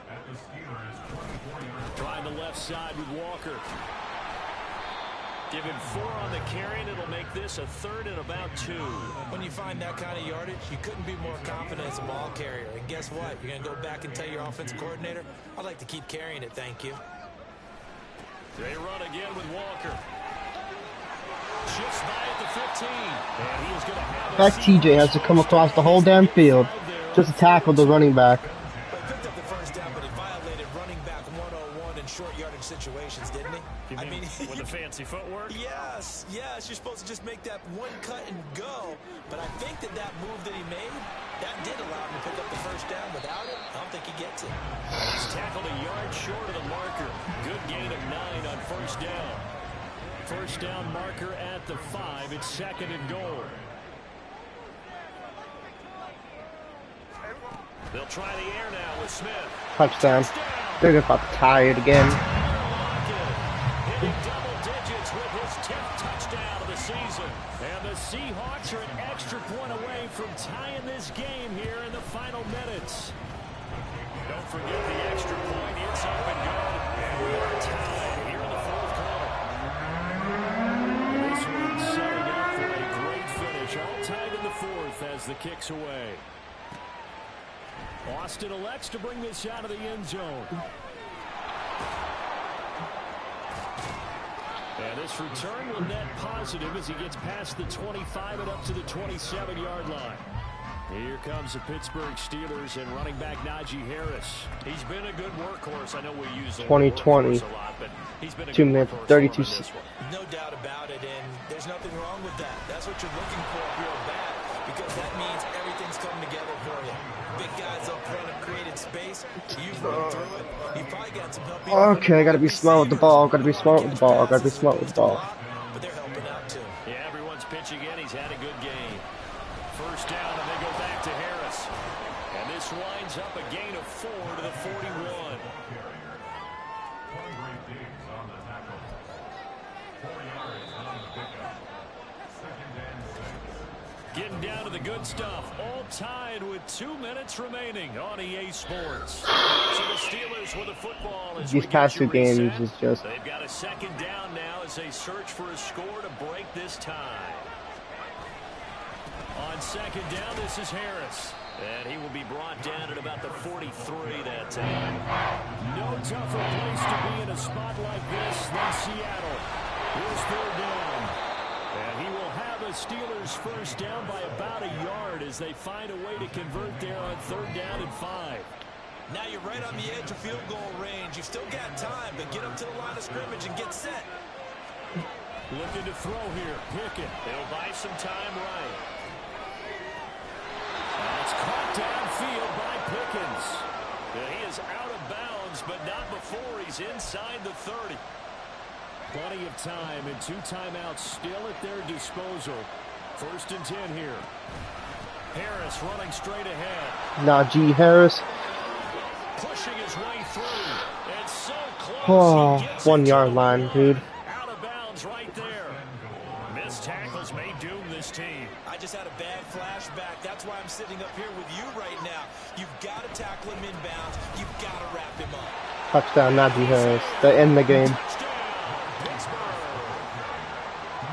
At the Steelers' 24-yard. Trying the left side with Walker. Give him 4 on the carry, and it'll make this a 3rd and about 2. When you find that kind of yardage, you couldn't be more confident as a ball carrier. And guess what? You're going to go back and tell your offensive coordinator, I'd like to keep carrying it, thank you. They run again with Walker. Shifts by at the 15. And he is going to have That TJ has to come across the whole damn field just to tackle the running back. Well, he picked up the first down, but he violated running back 101 in short yardage situations, didn't he? I mean, with the fancy footwork? Yes. You're supposed to just make that one cut and go. But I think that move that he made, that did allow him to pick up the first down. Without it, I don't think he gets it. He's tackled a yard short of the marker. Good gain of 9 on first down. First down marker at the 5. It's 2nd and goal. They'll try the air now with Smith. Touchdown. They're about to tie it again. Hitting double digits with his 10th touchdown of the season. And the Seahawks are an extra point away from tying this game here in the final minutes. Don't forget the extra point. It's up and good. And we are tied here in the 4th quarter. This one setting up for a great finish. All tied in the 4th as the kick's away. Austin elects to bring this out of the end zone. And this return will net positive as he gets past the 25 and up to the 27-yard line. Here comes the Pittsburgh Steelers and running back Najee Harris. He's been a good workhorse. I know we use 2020. a lot, but he's been a 2 good minutes, workhorse 32 on this one. No doubt about it, and there's nothing wrong with that. That's what you're looking for if you're a back, because that means everything's coming together for you. Big guys up front have created space. You've run through it. You've probably got some help. Okay, I gotta be smart with the ball. Gotta be smart with the ball. Gotta be smart with the ball. But they're helping out too. down, and they go back to Harris. And this winds up a gain of 4 to the 41. 23 digs on the tackle. 4 yards on the pickup. 2nd and 6. Getting down to the good stuff. All tied with 2 minutes remaining on EA Sports. So the Steelers with the football. As These past 2 games is just... They've got a 2nd down now as they search for a score to break this tie. On 2nd down, this is Harris. And he will be brought down at about the 43 that time. No tougher place to be in a spot like this than Seattle. Here's 3rd down. And he will have a Steelers 1st down by about a yard as they find a way to convert there on 3rd down and 5. Now you're right on the edge of field goal range. You've still got time, but get up to the line of scrimmage and get set. Looking to throw here. Pickett. They'll buy some time right. And it's caught downfield by Pickens. He is out of bounds, but not before he's inside the 30. Plenty of time and 2 timeouts still at their disposal. 1st and 10 here. Harris running straight ahead. Najee Harris. Pushing his way through. And so close. Oh, 1 yard line, dude. Out of bounds right there. Missed tackles may doom this team. I just had a bad flashback. That's why I'm sitting up here with you right now. You've got to tackle him inbounds. You've got to wrap him up. Touchdown, Najee Harris. They end the game.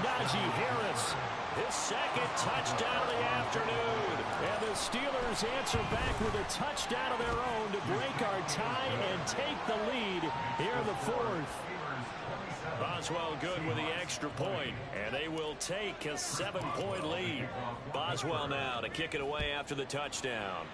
Najee Harris, his 2nd touchdown of the afternoon. And the Steelers answer back with a touchdown of their own to break our tie and take the lead here in the 4th. Boswell good with the extra point, and they will take a 7-point lead. Boswell now to kick it away after the touchdown.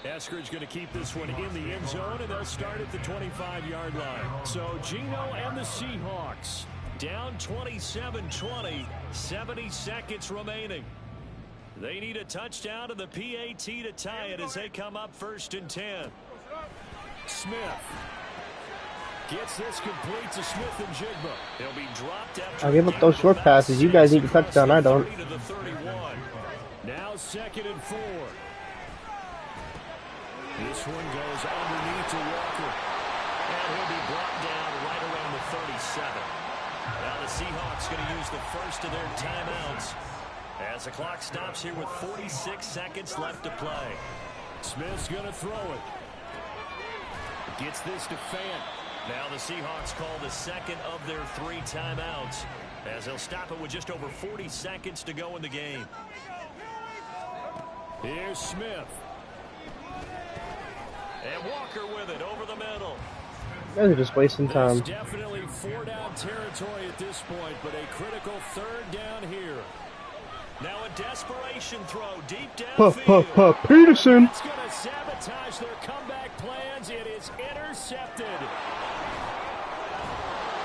Eskridge going to keep this one in the end zone, and they'll start at the 25-yard line. So Geno and the Seahawks down 27-20, 70 seconds remaining. They need a touchdown to the PAT to tie it as they come up 1st and 10. Smith gets this complete to Smith and Jigba. He'll be dropped after I give up those short passes. You guys need a touchdown. I don't. Now 2nd and 4. This one goes underneath to Walker. And he'll be brought down right around the 37. Now the Seahawks going to use the 1st of their timeouts as the clock stops here with 46 seconds left to play. Smith's going to throw it. Gets this to Fant. Now the Seahawks call the 2nd of their 3 timeouts as they'll stop it with just over 40 seconds to go in the game. Here's Smith. And Walker with it over the middle. You guys are just wasting time. There's definitely 4-down territory at this point, but a critical 3rd down here. Now a desperation throw deep downfield. Peterson. That's going to sabotage their comeback plans. It is intercepted.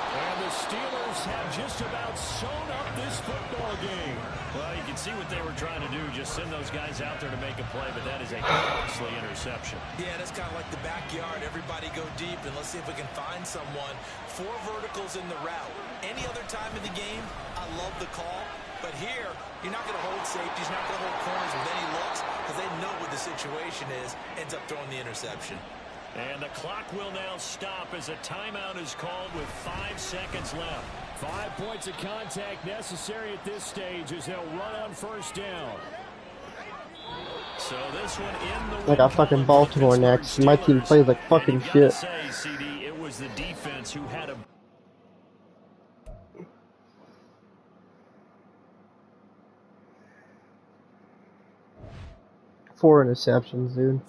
And the Steelers have just about sewn up this football game. Well, you can see what they were trying to do, just send those guys out there to make a play, but that is a costly interception. Yeah, that's kind of like the backyard. Everybody go deep, and let's see if we can find someone. 4 verticals in the route. Any other time in the game, I love the call. But here, you're not going to hold safeties, not going to hold corners with any looks, because they know what the situation is, ends up throwing the interception. And the clock will now stop as a timeout is called with 5 seconds left. 5 points of contact necessary at this stage as they'll run on 1st down. So this one in the I got fucking Baltimore next. My team plays like fucking shit. Say, CD, it was the defense who had a 4 interceptions, dude.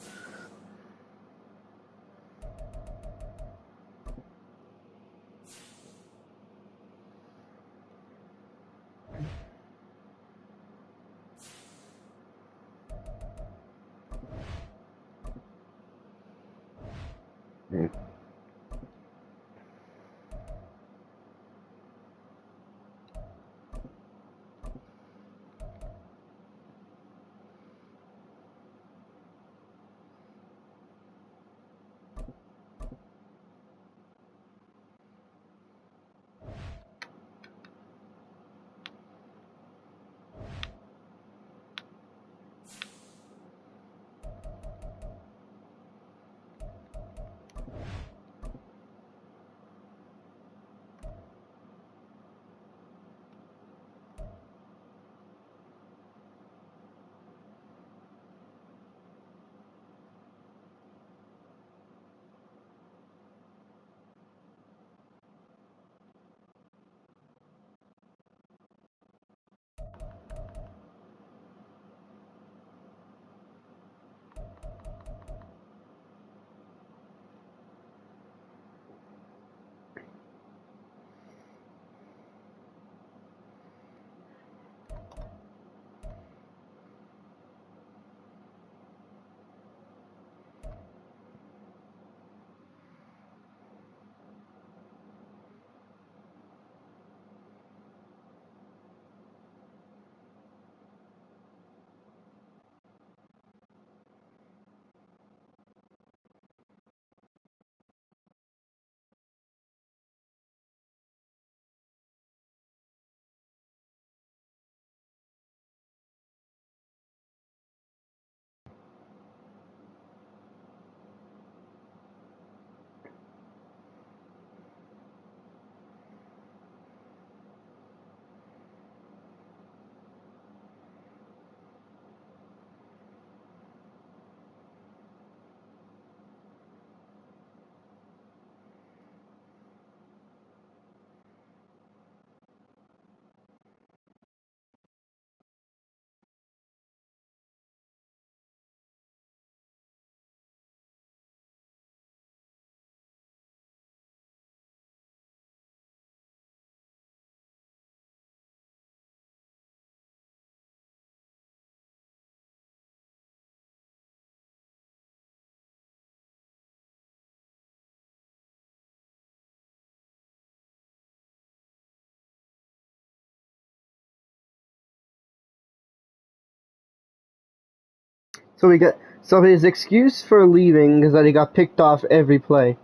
So his excuse for leaving is that he got picked off every play.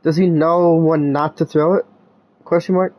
Does he know when not to throw it? Question mark.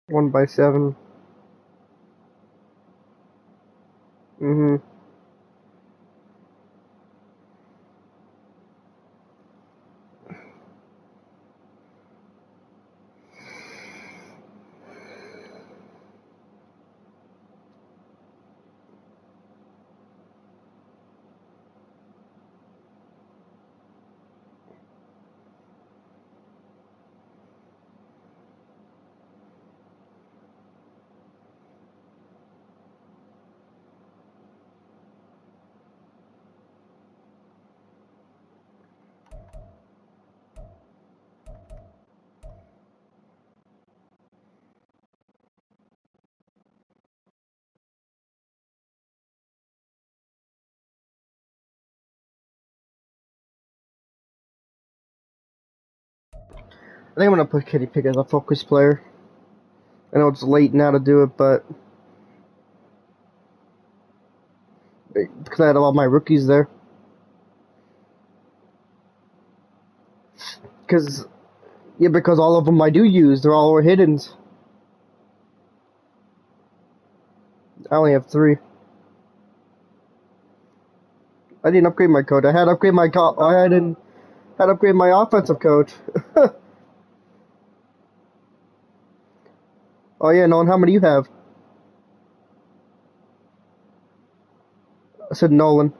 1 by 7. Mm-hmm. I think I'm gonna put Kenny Pickett as a focus player. I know it's late now to do it, but because I had all my rookies there. Because all of them I do use, they're all hidden. I only have 3. I didn't upgrade my coach. I had to upgrade my had to upgrade my offensive coach. Oh yeah, Nolan, how many do you have? I said Nolan.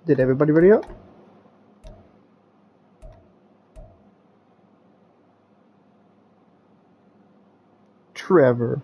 Did everybody ready up? Trevor.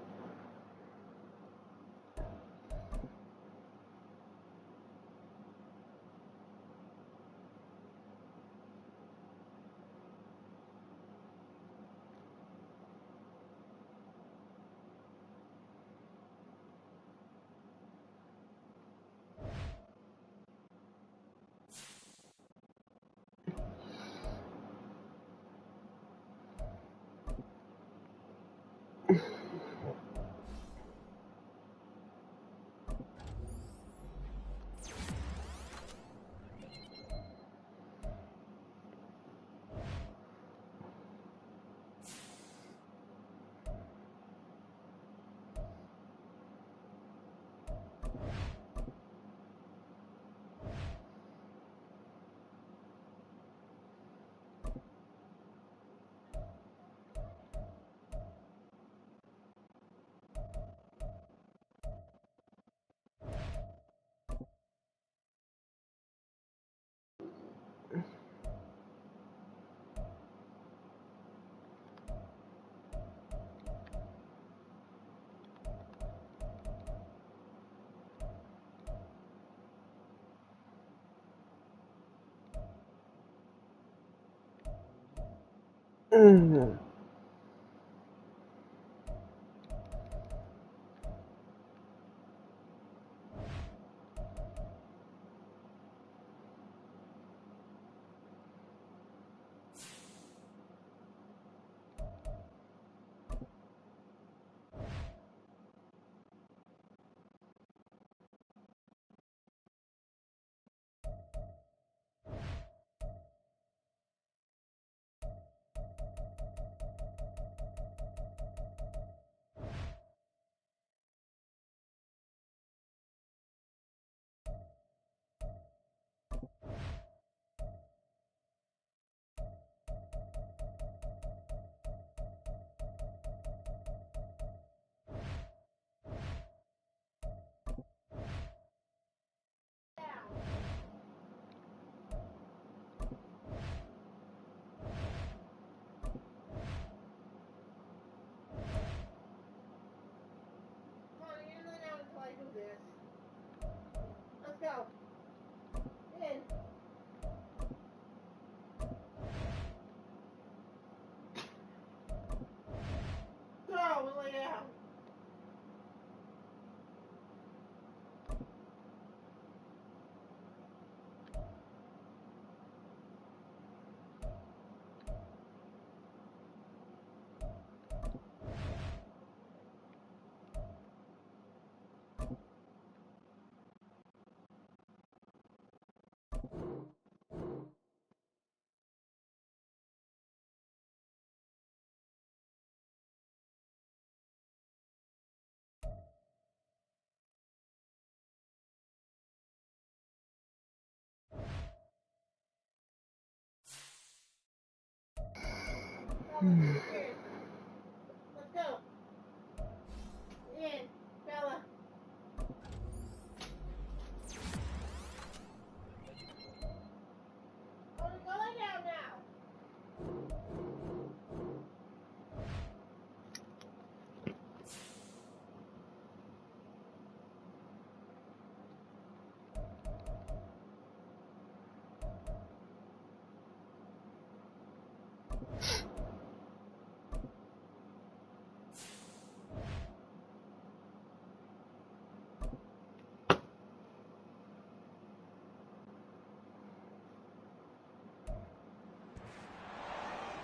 Mm.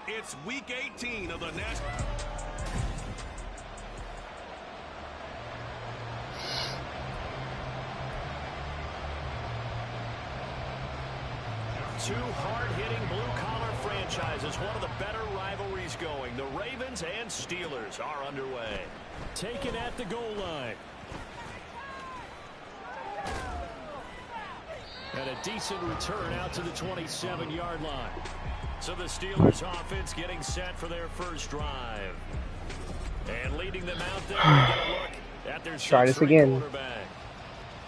It's week 18 of the national. Two hard-hitting blue-collar franchises, one of the better rivalries going. The Ravens and Steelers are underway. Taken at the goal line. And a decent return out to the 27-yard line. So the Steelers offense getting set for their first drive. And leading them out there, get a look at their try this again. Quarterback.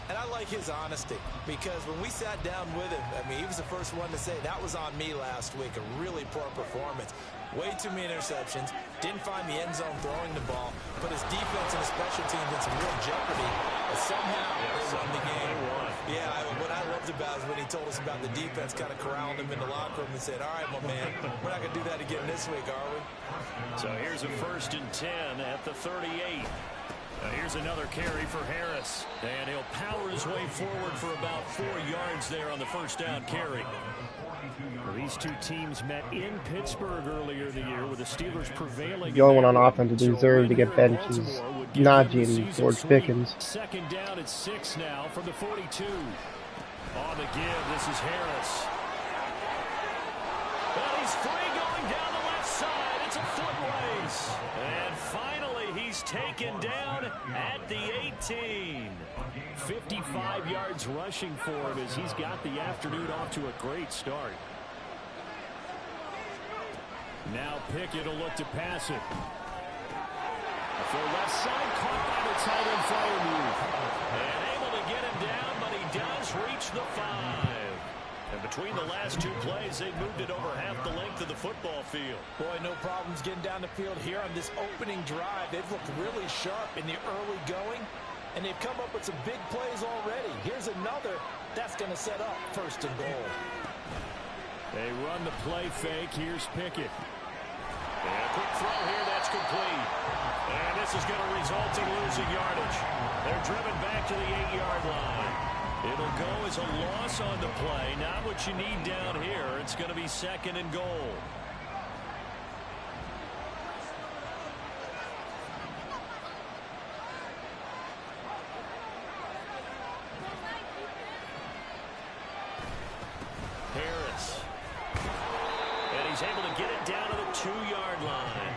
And I like his honesty, because when we sat down with him, I mean, he was the first one to say, that was on me last week, a really poor performance. Way too many interceptions, didn't find the end zone throwing the ball, put his defense and his special teams in some real jeopardy, but somehow they won the game. Yeah, what I loved about is when he told us about the defense kind of corralling him in the locker room and said, all right, my man, we're not going to do that again this week, are we? So here's a 1st and 10 at the 38. Here's another carry for Harris. And he'll power his way forward for about 4 yards there on the first down carry. Well, these two teams met in Pittsburgh earlier in the year with the Steelers prevailing. The only one on offense who deserved to get benched is Najee and George Pickens. 2nd down at 6 now from the 42. On the give, this is Harris. Well, he's free going down the left side. It's a foot race. And finally, he's taken down at the 18. 55 yards rushing for him as he's got the afternoon off to a great start. Now Pickett will look to pass it. For left side, caught by the tight end fire move. And able to get him down, but he does reach the 5. And between the last two plays, they moved it over half the length of the football field. Boy, no problems getting down the field here on this opening drive. They've looked really sharp in the early going, and they've come up with some big plays already. Here's another that's going to set up 1st and goal. They run the play fake. Here's Pickett. And a quick throw here that's complete. And this is going to result in losing yardage. They're driven back to the 8-yard line. It'll go as a loss on the play. Not what you need down here. It's going to be 2nd and goal. Harris. And he's able to get it down to the 2-yard line.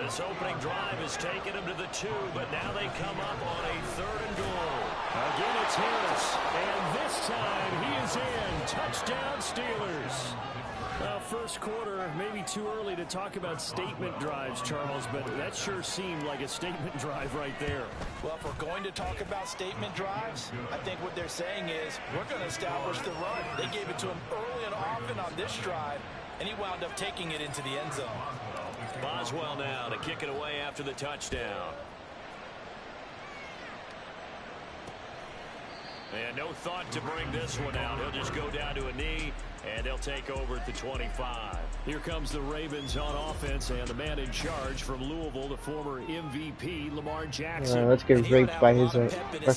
This opening drive has taken him to the 2, but now they come up on a 3rd and goal. Again, it's Harris, and this time he is in. Touchdown, Steelers. First quarter, maybe too early to talk about statement drives, Charles, but that sure seemed like a statement drive right there. Well, if we're going to talk about statement drives, I think what they're saying is we're going to establish the run. They gave it to him early and often on this drive, and he wound up taking it into the end zone. Boswell now to kick it away after the touchdown. And no thought to bring this one out. He'll just go down to a knee, and they'll take over at the 25. Here comes the Ravens on offense, and the man in charge from Louisville, the former MVP, Lamar Jackson. Let's get raped by his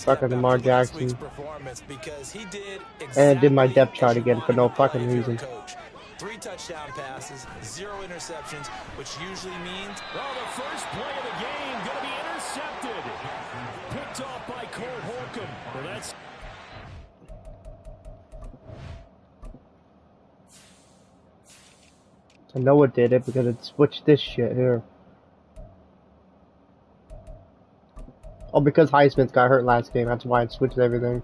fucking Lamar Jackson. Because he did and I did my depth chart again for no fucking reason. 3 touchdown passes, 0 interceptions, which usually means... Well, the first play of the game going to be intercepted. Picked off by Cole Holcomb. Well, that's... I know it did it because it switched this shit here. Oh, because Highsmith got hurt last game, that's why it switched everything.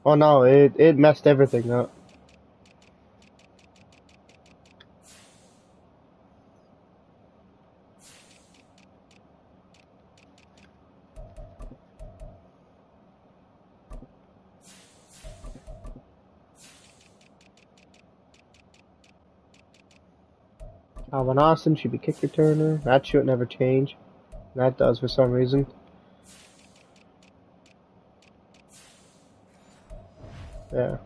Oh no, it messed everything up. Alvin Austin should be kick returner. That should never change. That does for some reason. Yeah.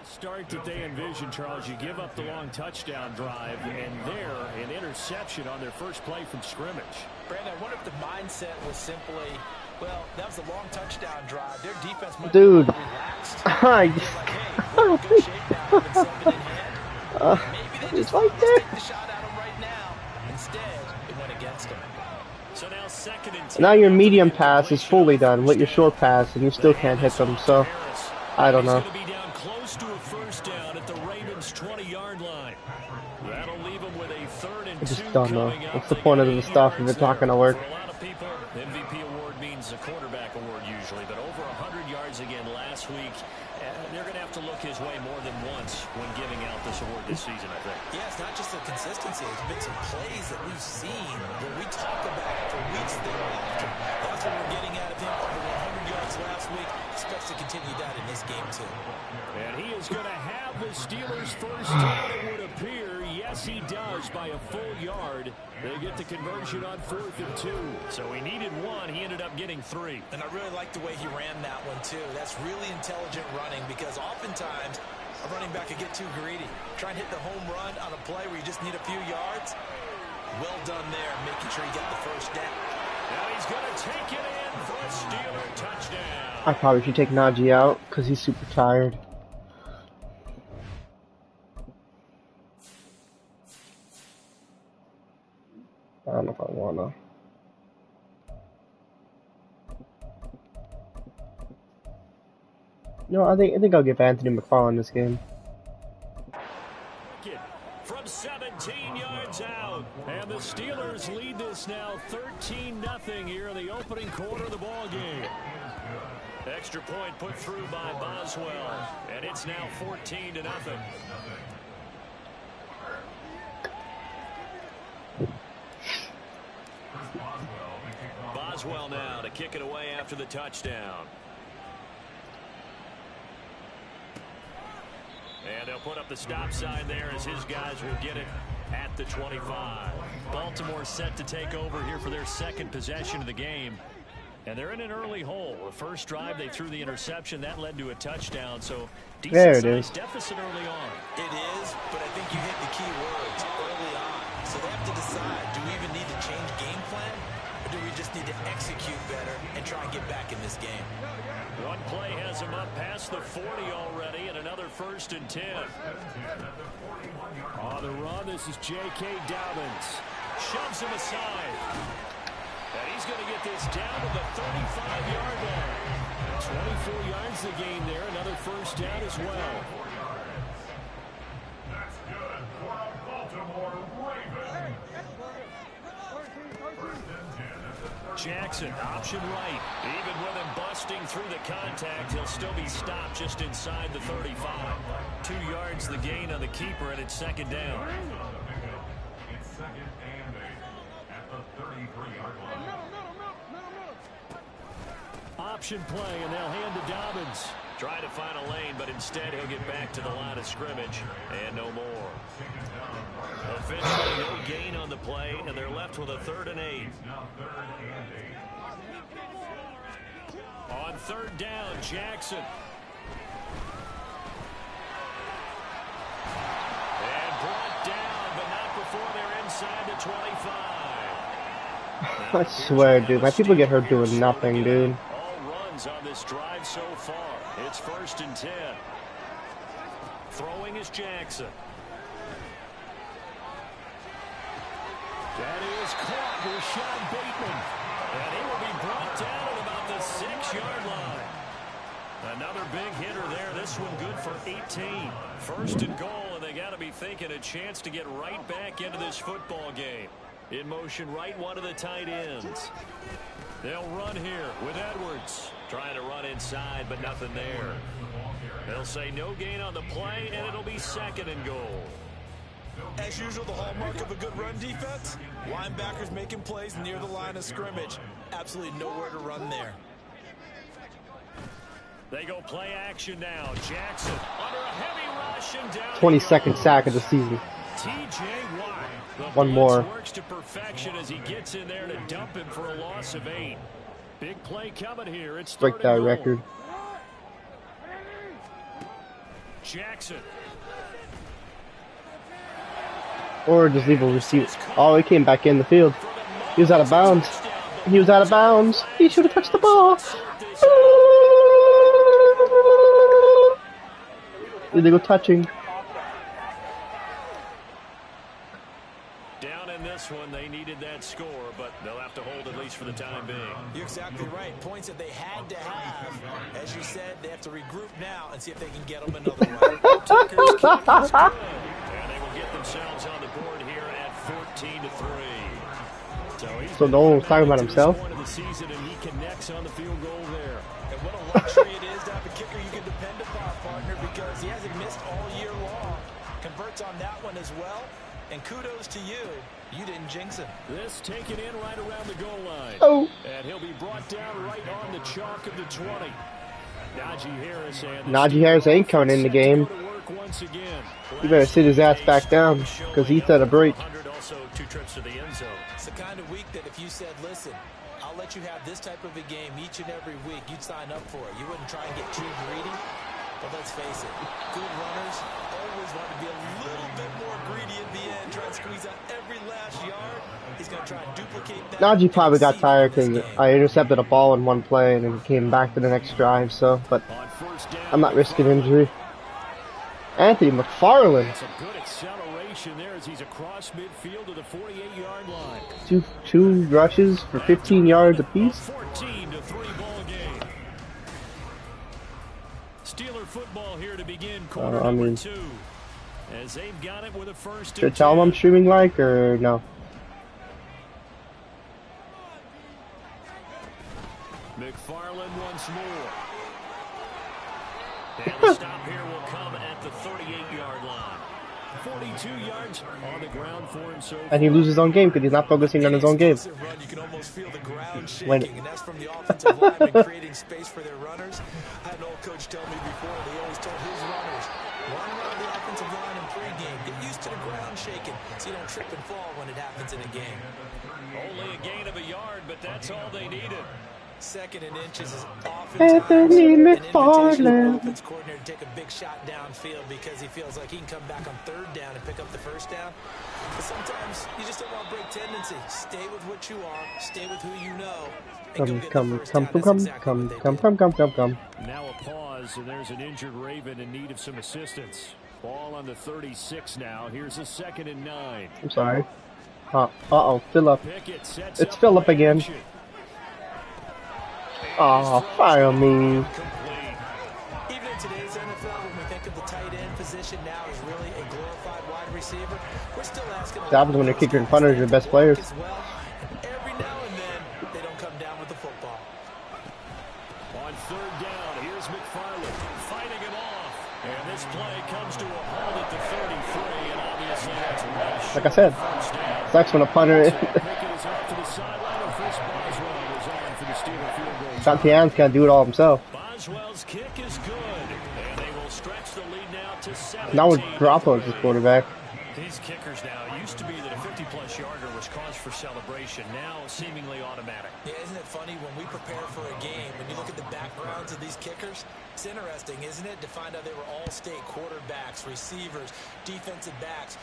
Start that they envision, Charles. You give up the long touchdown drive, and there, an interception on their first play from scrimmage. Brandon, I wonder if the mindset was simply, well, that was a long touchdown drive. Their defense might Dude. be relaxed. Like, hey, we're in good shape now. We've been 7 in hand. Maybe they just right let's there. take the shot at him right now. Instead, it went against him. So now 2nd and 10. Now your medium pass is fully done with your short pass, and you still can't hit them. So I don't know. He's going to be down close to a first down at the Ravens' 20-yard line. That'll leave him with a 3rd and 2. I just don't know. Coming up. What's the point of this stuff if it's not going to work? For a lot of people, the MVP award means a quarterback award usually, but over 100 yards again last week. They're going to have to look his way more than once when giving out this award this season, I think. Yeah, it's not just the consistency. It's been some plays that we've seen where we talk about for weeks thereafter. That's what we're getting out of him. Over 100 yards last week. Expects to continue that in this game, too. And he is going to have the Steelers' first down, it would appear. Yes, he does by a full yard. They get the conversion on 4th and 2. So he needed 1. He ended up getting 3. And I really like the way he ran that one, too. That's really intelligent running because oftentimes a running back could get too greedy. Try and hit the home run on a play where you just need a few yards. Well done there, making sure he got the first down. Now he's going to take it in for a Steeler touchdown. I probably should take Najee out because he's super tired. I don't know if I wanna. No, I think I'll give Anthony McFarlane this game. From 17 yards out, and the Steelers lead this now 13-0 here in the opening quarter of the ball game. Extra point put through by Boswell, and it's now 14-0. Boswell now to kick it away after the touchdown. And they'll put up the stop sign there as his guys will get it at the 25. Baltimore set to take over here for their 2nd possession of the game. And they're in an early hole. The first drive, they threw the interception. That led to a touchdown. So decent-sized deficit early on. It is, but I think you hit the key words early on. So they have to decide, do we even need to change game plan? Or do we just need to execute better and try and get back in this game? One play has him up past the 40 already, and another 1st and 10. On the run, this is J.K. Dobbins. Shoves him aside. And he's going to get this down to the 35-yard line. 24 yards to gain there. Another first down as well. That's good for a Baltimore Raven. Jackson, option right. Even with him busting through the contact, he'll still be stopped just inside the 35. 2 yards the gain on the keeper, and it's 2nd down. It's 2nd and 8 at the 33-yard line. Option play, and they'll hand to Dobbins. Try to find a lane, but instead he'll get back to the line of scrimmage, and no more. Officially, no gain on the play, and they're left with a 3rd and 8. Now 3rd and 8. On 3rd down, Jackson. And brought down, but not before they're inside the 25. I swear, dude, my people get hurt doing nothing, dude. All runs on this drive so far. It's 1st and 10. Throwing is Jackson. That is caught with Sean Bateman. And he will be brought down at about the 6-yard line. Another big hitter there. This one good for 18. 1st and goal, and they got to be thinking a chance to get right back into this football game. In motion right, one of the tight ends. They'll run here with Edwards. Trying to run inside, but nothing there. They'll say no gain on the play, and it'll be 2nd and goal. As usual, the hallmark of a good run defense, linebackers making plays near the line of scrimmage. Absolutely nowhere to run there. They go play action now. Jackson under a heavy rush and down. 22nd sack of the season. T.J. Watt. The One more. Works to perfection as he gets in there to dump him for a loss of 8. Big play coming here. It's Break that record. Jackson. Or just leave a receiver. Oh, he came back in the field. He was out of bounds. He was out of bounds. He should have touched the ball. Illegal touching. Down in this one, they needed that score, but they'll have to hold at least for the time being. You're exactly right. Points that they had to have. As you said, they have to regroup now and see if they can get them another way. Tucker's kick is good. And they will get themselves on the board here at 14-3. So no one was talking about himself? Of the season, and he connects on the field goal there. And what a luxury it is to have a kicker you can depend upon, partner, because he hasn't missed all year long. Converts on that one as well. And kudos to you. You didn't jinx him. This taken in right around the goal line. Oh. And he'll be brought down right on the chalk of the 20. Najee Harris ain't coming in the game. You better sit his ass back down, because he's at a break. Also 2 trips to the end zone. It's the kind of week that if you said, listen, I'll let you have this type of a game each and every week, you'd sign up for it. You wouldn't try and get too greedy. But let's face it, good runners always want to be a little bit more greedy at the end, try and squeeze out every last yard. He's going to try and duplicate that. Najee probably got tired because I intercepted a ball in one play and then came back to the next drive, so, but I'm not risking injury. Anthony McFarland. That's a good acceleration there as he's across midfield to the 48-yard line. Two rushes for 15 yards apiece. 14-3 ball game. Steeler football here to begin quarter number 2. As they've got it with a first. Should I tell them I'm streaming like or no? McFarland once more. And the stop here will come at the 38-yard line. 42 yards on the ground for him so far. And he loses his own game because he's not focusing on his own game. You can almost feel the ground shaking, and that's from the offensive linemen creating space for their runners. I had an old coach tell me before, they always told his runners, run around the offensive line in pregame. Get used to the ground shaking so you don't trip and fall when it happens in a game. Only a gain of a yard, but that's all they needed. 2nd and inches is Anthony oftentimes an invitation for the McFarland. offense coordinator to take a big shot downfield because he feels like he can come back on 3rd down and pick up the 1st down. But sometimes you just don't want to break tendency. Stay with what you are. Stay with who you know. Come. Now a pause, and there's an injured Raven in need of some assistance. Ball on the 36 now. Here's a 2nd and 9. I'm sorry. Uh-oh, Phillip. It's Phillip again. Oh, fire me. Even in today's NFL, when we think of the tight end position now as really a glorified wide receiver, we're still asking. That was when the kicker and punter are the best players. Well, every now and then, they don't come down with the football. On 3rd down, here's McFarland fighting him off. And this play comes to a halt at the 33, and obviously that's right. Like I said, sucks when a punter. Santiago's got to do it all himself. Boswell's kick is good, and they will stretch the lead now to 17. Now with Garoppolo's his quarterback. These kickers now used to be that a 50-plus yarder was cause for celebration. Now seemingly automatic. Yeah, isn't it funny when we prepare for a game, when you look at the backgrounds of these kickers, it's interesting, isn't it, to find out they were all-state quarterbacks, receivers, defensive backs,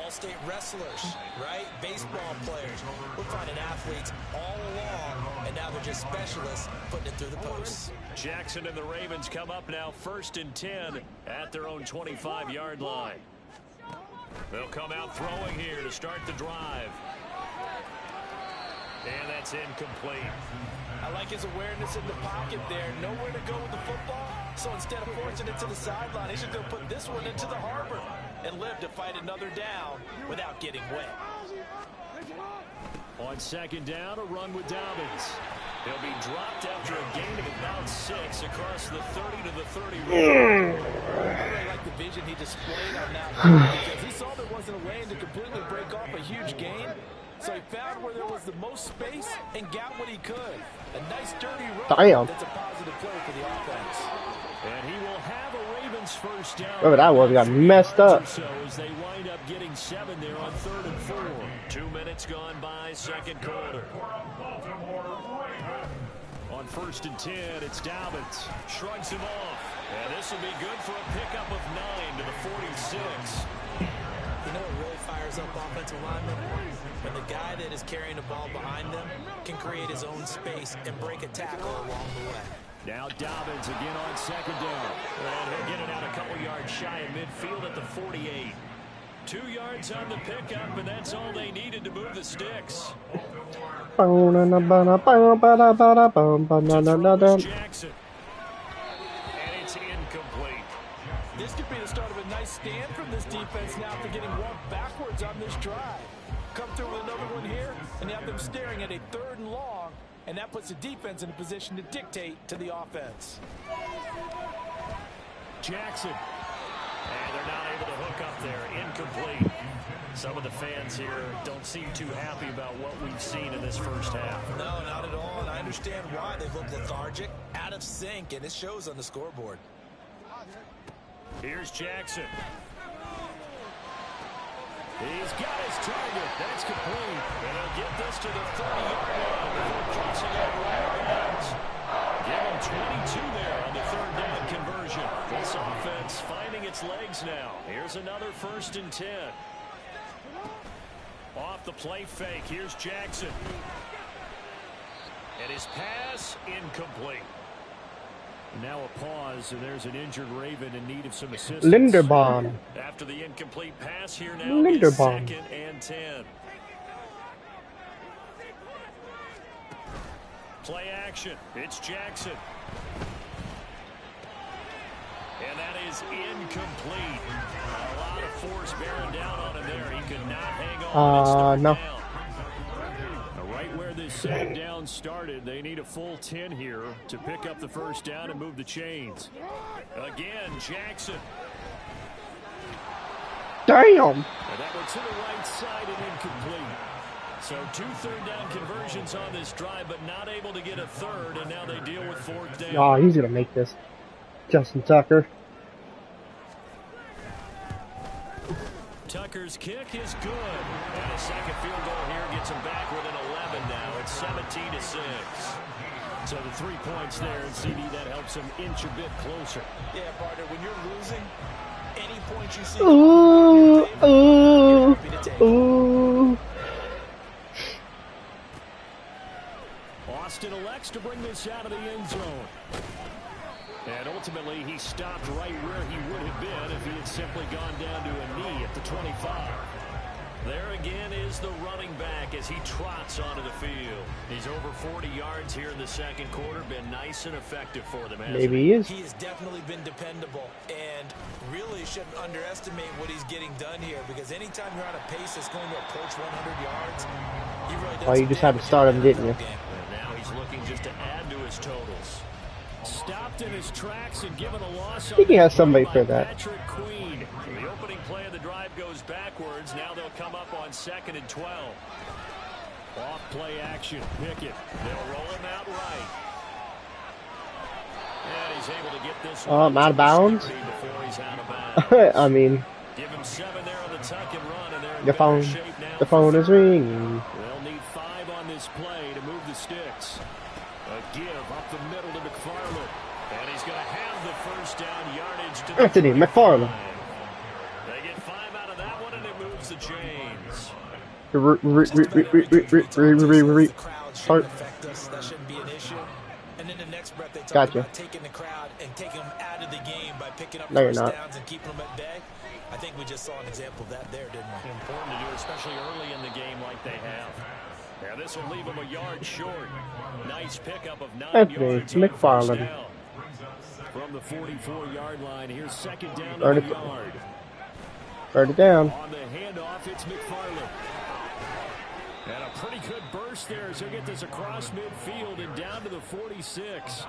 all-state wrestlers, right? Baseball players. We're finding athletes all along, and now they're just specialists putting it through the posts. Jackson and the Ravens come up now 1st and 10 at their own 25-yard line. They'll come out throwing here to start the drive. And that's incomplete. I like his awareness in the pocket there. Nowhere to go with the football. So instead of forcing it to the sideline, he's just going to put this one into the harbor and live to fight another down without getting wet. On second down, a run with Dobbins. He'll be dropped after a gain of about 6 across the 30 to the 30. I really like the vision he displayed on that one because he saw there wasn't a lane to completely break off a huge gain. So he found where there was the most space and got what he could. A nice dirty run. Damn. That's a positive play for the offense. And he will have a Ravens first down. Whoever that was got messed up. So as they wind up getting 7 there on 3rd and 4. 2 minutes gone by, second quarter. On 1st and 10, it's Dobbins. Shrugs him off. And this will be good for a pickup of 9 to the 46. You know what really fires up offensive linemen? When the guy that is carrying the ball behind them can create his own space and break a tackle along the way. Now Dobbins again on second down. And he'll get it out a couple yards shy of midfield at the 48. 2 yards on the pickup, and that's all they needed to move the sticks. Jackson. And it's incomplete. This could be the start of a nice stand from this defense now after getting walked backwards on this drive. Come through with another one here, and you have them staring at a 3rd and long, and that puts the defense in a position to dictate to the offense. Jackson. And they're not able to hook up there. Incomplete. Some of the fans here don't seem too happy about what we've seen in this first half. No, not at all, and I understand why. They look lethargic, out of sync, and it shows on the scoreboard. Here's Jackson. He's got his target. That's complete. And he'll get this to the 30-yard line before crossing over the bounds. Give him 22 there on the 3rd down conversion. This offense finding its legs now. Here's another 1st and 10. Off the play fake. Here's Jackson. And his pass incomplete. Now a pause, and there's an injured Raven in need of some assistance. Linderbaum. After the incomplete pass here now, Linderbaum. 2nd and 10. Play action. It's Jackson. And that is incomplete. A lot of force bearing down on him there. He could not hang on. No. Down. Right where this 2nd down started, they need a full 10 here to pick up the 1st down and move the chains. Again, Jackson. Damn. And that one to the right side and incomplete. So 2 3rd down conversions on this drive, but not able to get a 3rd, and now they deal with 4th down. Oh, he's going to make this. Justin Tucker. Tucker's kick is good. And a second field goal here gets him back within 11 now. It's 17-6. So the 3 points there, and CD, that helps him inch a bit closer. Yeah, partner, when you're losing, any point you see... Ooh. Austin elects to bring this out of the end zone. And ultimately, he stopped right where he would have been if he had simply gone down to a knee at the 25. There again is the running back as he trots onto the field. He's over 40 yards here in the second quarter. Been nice and effective for them. Maybe he is. He has definitely been dependable and really shouldn't underestimate what he's getting done here because anytime you're on a pace that's going to approach 100 yards, he really does. Oh, you just had to start him, didn't you? And now he's looking just to add to his totals. Stopped in his tracks and given a loss. I think he has somebody for that. Patrick Queen. The opening play of the drive goes backwards. Now they'll come up on 2nd and 12. Off play action. Pickett. They'll roll him out right. And he's able to get this one. Out of bounds? Before he's out of bounds. I mean, Give him 7 there on the tuck and run, and they're in the better phone. shape now. The phone is ringing. They'll need 5 on this play to move the sticks. A give up the middle to McFarland. And he's going to have the 1st down yardage to the Anthony McFarland. They get 5 out of that one, and it moves the chains. Heart. Affect us. That shouldn't be an issue. And then the next breath they talk Gotcha. about taking the crowd and taking them out of the game by picking up No, you're first not. downs and keeping them at bay. I think we just saw an example of that there, didn't we? Important to do, especially early in the game like they have. Now this will leave them a yard short. Nice pickup of 9 Anthony yards. on the first McFarland. down. From the 44-yard line, here's 2nd down to Third the yard. it down. On the handoff, it's McFarland. And a pretty good burst there as he'll get this across midfield and down to the 46.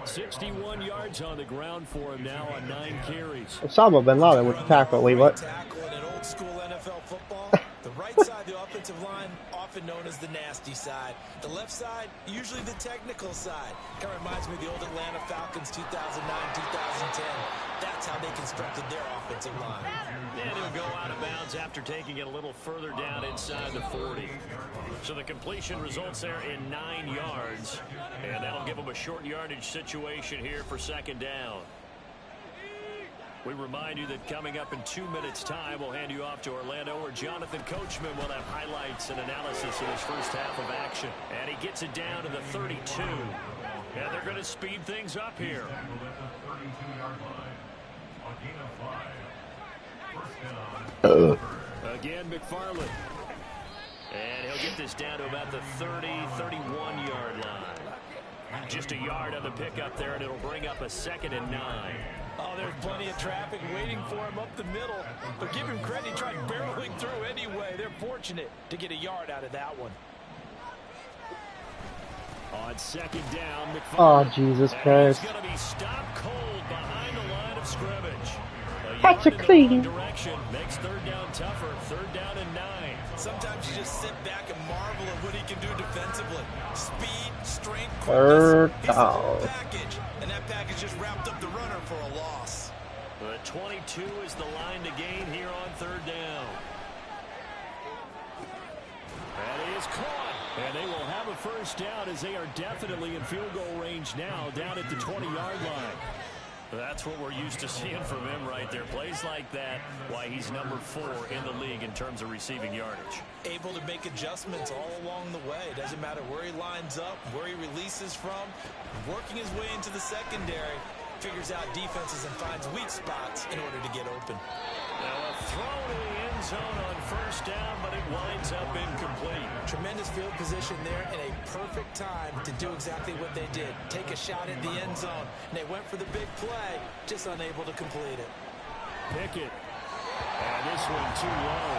61 yards on the ground for him now on 9 carries. Osama bin Laden with the tackle. Wait, what? Tackle in old school NFL football. The right side, the offensive line, often known as the nasty side. The left side, usually the technical side. Kind of reminds me of the old Atlanta Falcons 2009, 2010. That's how they constructed their offensive line. And he'll go out of bounds after taking it a little further down inside the 40. So the completion results there in 9 yards. And that'll give them a short yardage situation here for second down. We remind you that coming up in 2 minutes' time, we'll hand you off to Orlando, where Jonathan Coachman will have highlights and analysis of his first half of action. And he gets it down to the 32. And they're going to speed things up here. Again, McFarland. And he'll get this down to about the 30, 31-yard line. Just a yard on the pickup there, and it'll bring up a 2nd and 9. Oh, there's plenty of traffic waiting for him up the middle. But give him credit, he tried barreling through anyway. They're fortunate to get a yard out of that one. On second down, Oh, McFarland. Jesus Christ. He's going to be stopped cold behind the line of scrimmage. That's a clean. Direction makes third down tougher. 3rd down and 9. Sometimes you just sit back and marvel at what he can do defensively. Speed, strength, Third quickness. He's a whole down. package, and that package just wrapped up the runner for a loss. The 22 is the line to gain here on 3rd down. And he is caught. And they will have a first down as they are definitely in field goal range now, down at the 20-yard line. That's what we're used to seeing from him right there. Plays like that, why he's number 4 in the league in terms of receiving yardage. Able to make adjustments all along the way. Doesn't matter where he lines up, where he releases from. Working his way into the secondary, figures out defenses and finds weak spots in order to get open. Now a throw to the end zone on first down, but it winds up incomplete. Tremendous field position there and a perfect time to do exactly what they did. Take a shot at the end zone. And they went for the big play, just unable to complete it. Pickett. And this one too low.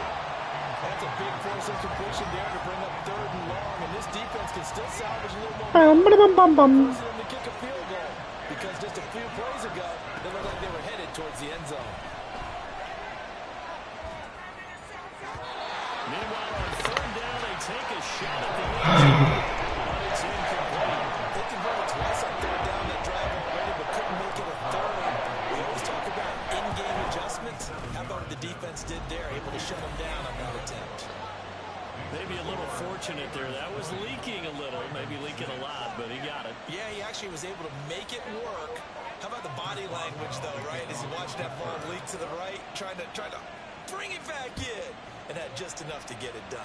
That's a big force of completion there to bring up 3rd and long. And this defense can still salvage a little more. Forcing them to kick a field goal. Because just a few plays ago, they looked like they were headed towards the end zone. Meanwhile, on 3rd down, they take a shot at the end zone, but it's incomplete. They converted twice on 3rd down that drive already, but couldn't make it a 3rd. We always talk about in-game adjustments. How about what the defense did there, able to shut them down on that attempt? Maybe a little fortunate there. That was leaking a little, maybe leaking a lot, but he got it. Yeah, he actually was able to make it work. How about the body language, though, right? As he watched that ball leak to the right, trying to bring it back in, and had just enough to get it done.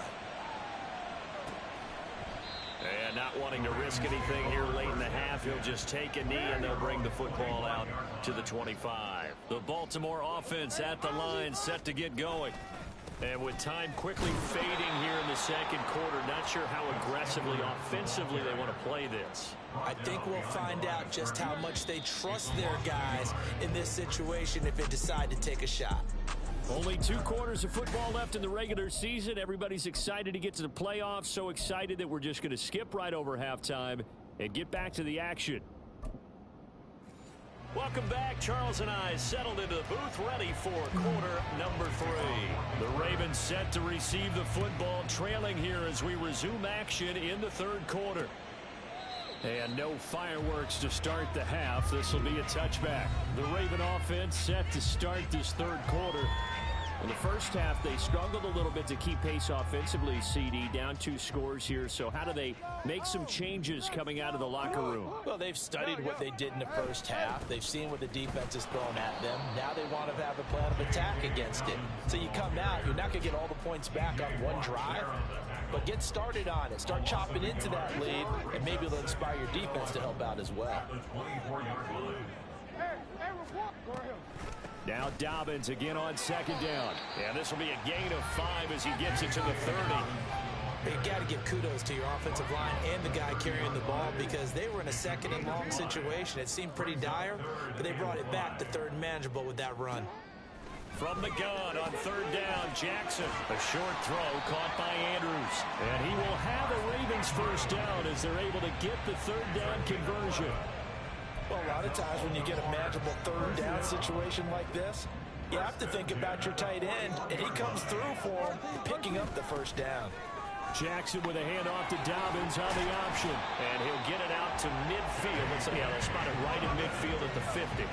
And not wanting to risk anything here late in the half, he'll just take a knee, and they'll bring the football out to the 25. The Baltimore offense at the line, set to get going. And with time quickly fading here in the second quarter, not sure how aggressively, offensively they want to play this. I think we'll find out just how much they trust their guys in this situation if they decide to take a shot. Only 2 quarters of football left in the regular season. Everybody's excited to get to the playoffs, so excited that we're just going to skip right over halftime and get back to the action. Welcome back. Charles and I settled into the booth, ready for quarter number 3. The Ravens set to receive the football, trailing here as we resume action in the 3rd quarter. And no fireworks to start the half. This will be a touchback. The Raven offense set to start this 3rd quarter. In the first half, they struggled a little bit to keep pace offensively, CD, down 2 scores here. So how do they make some changes coming out of the locker room? Well, they've studied what they did in the first half. They've seen what the defense has thrown at them. Now they want to have a plan of attack against it. So you come out, you're not going to get all the points back on one drive, but get started on it. Start chopping into that lead, and maybe it'll inspire your defense to help out as well. Now Dobbins again on 2nd down. And this will be a gain of 5 as he gets it to the 30. You got to give kudos to your offensive line and the guy carrying the ball because they were in a 2nd and long situation. It seemed pretty dire, but they brought it back to 3rd and manageable with that run. From the gun on third down, Jackson. A short throw caught by Andrews. And he will have a Ravens first down as they're able to get the third down conversion. Well, a lot of times when you get a manageable third down situation like this, you have to think about your tight end, and he comes through for him, picking up the first down. Jackson with a handoff to Dobbins on the option. And he'll get it out to midfield. Let's see, they'll spot it right in midfield at the 50.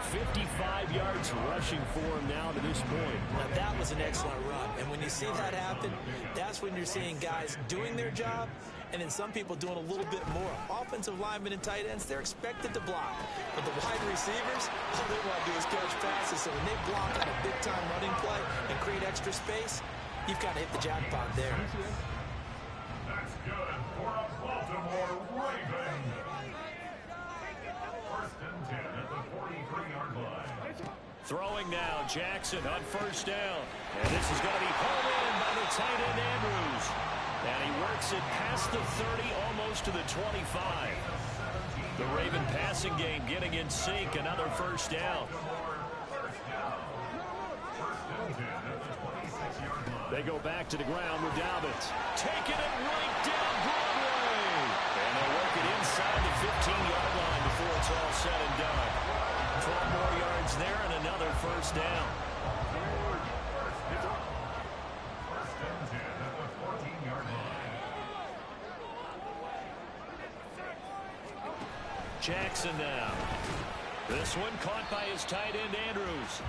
55 yards rushing for him now to this point. Now that was an excellent run. And when you see that happen, that's when you're seeing guys doing their job and then some people doing a little bit more. Offensive linemen and tight ends, they're expected to block. But the wide receivers, all they want to do is catch passes. So when they block on a big-time running play and create extra space, you've got to hit the jackpot there. That's good for a Baltimore Raven. First and 10 at the 43-yard line. Throwing now, Jackson on first down. And this is going to be pulled in by the tight end Andrews. And he works it past the 30, almost to the 25. The Raven passing game getting in sync. Another first down. They go back to the ground with Dobbins. Taking it right down Broadway. And they'll work it inside the 15-yard line before it's all said and done. 12 more yards there and another first down. First and 10 at the 14-yard line. Jackson now. This one caught by his tight end Andrews.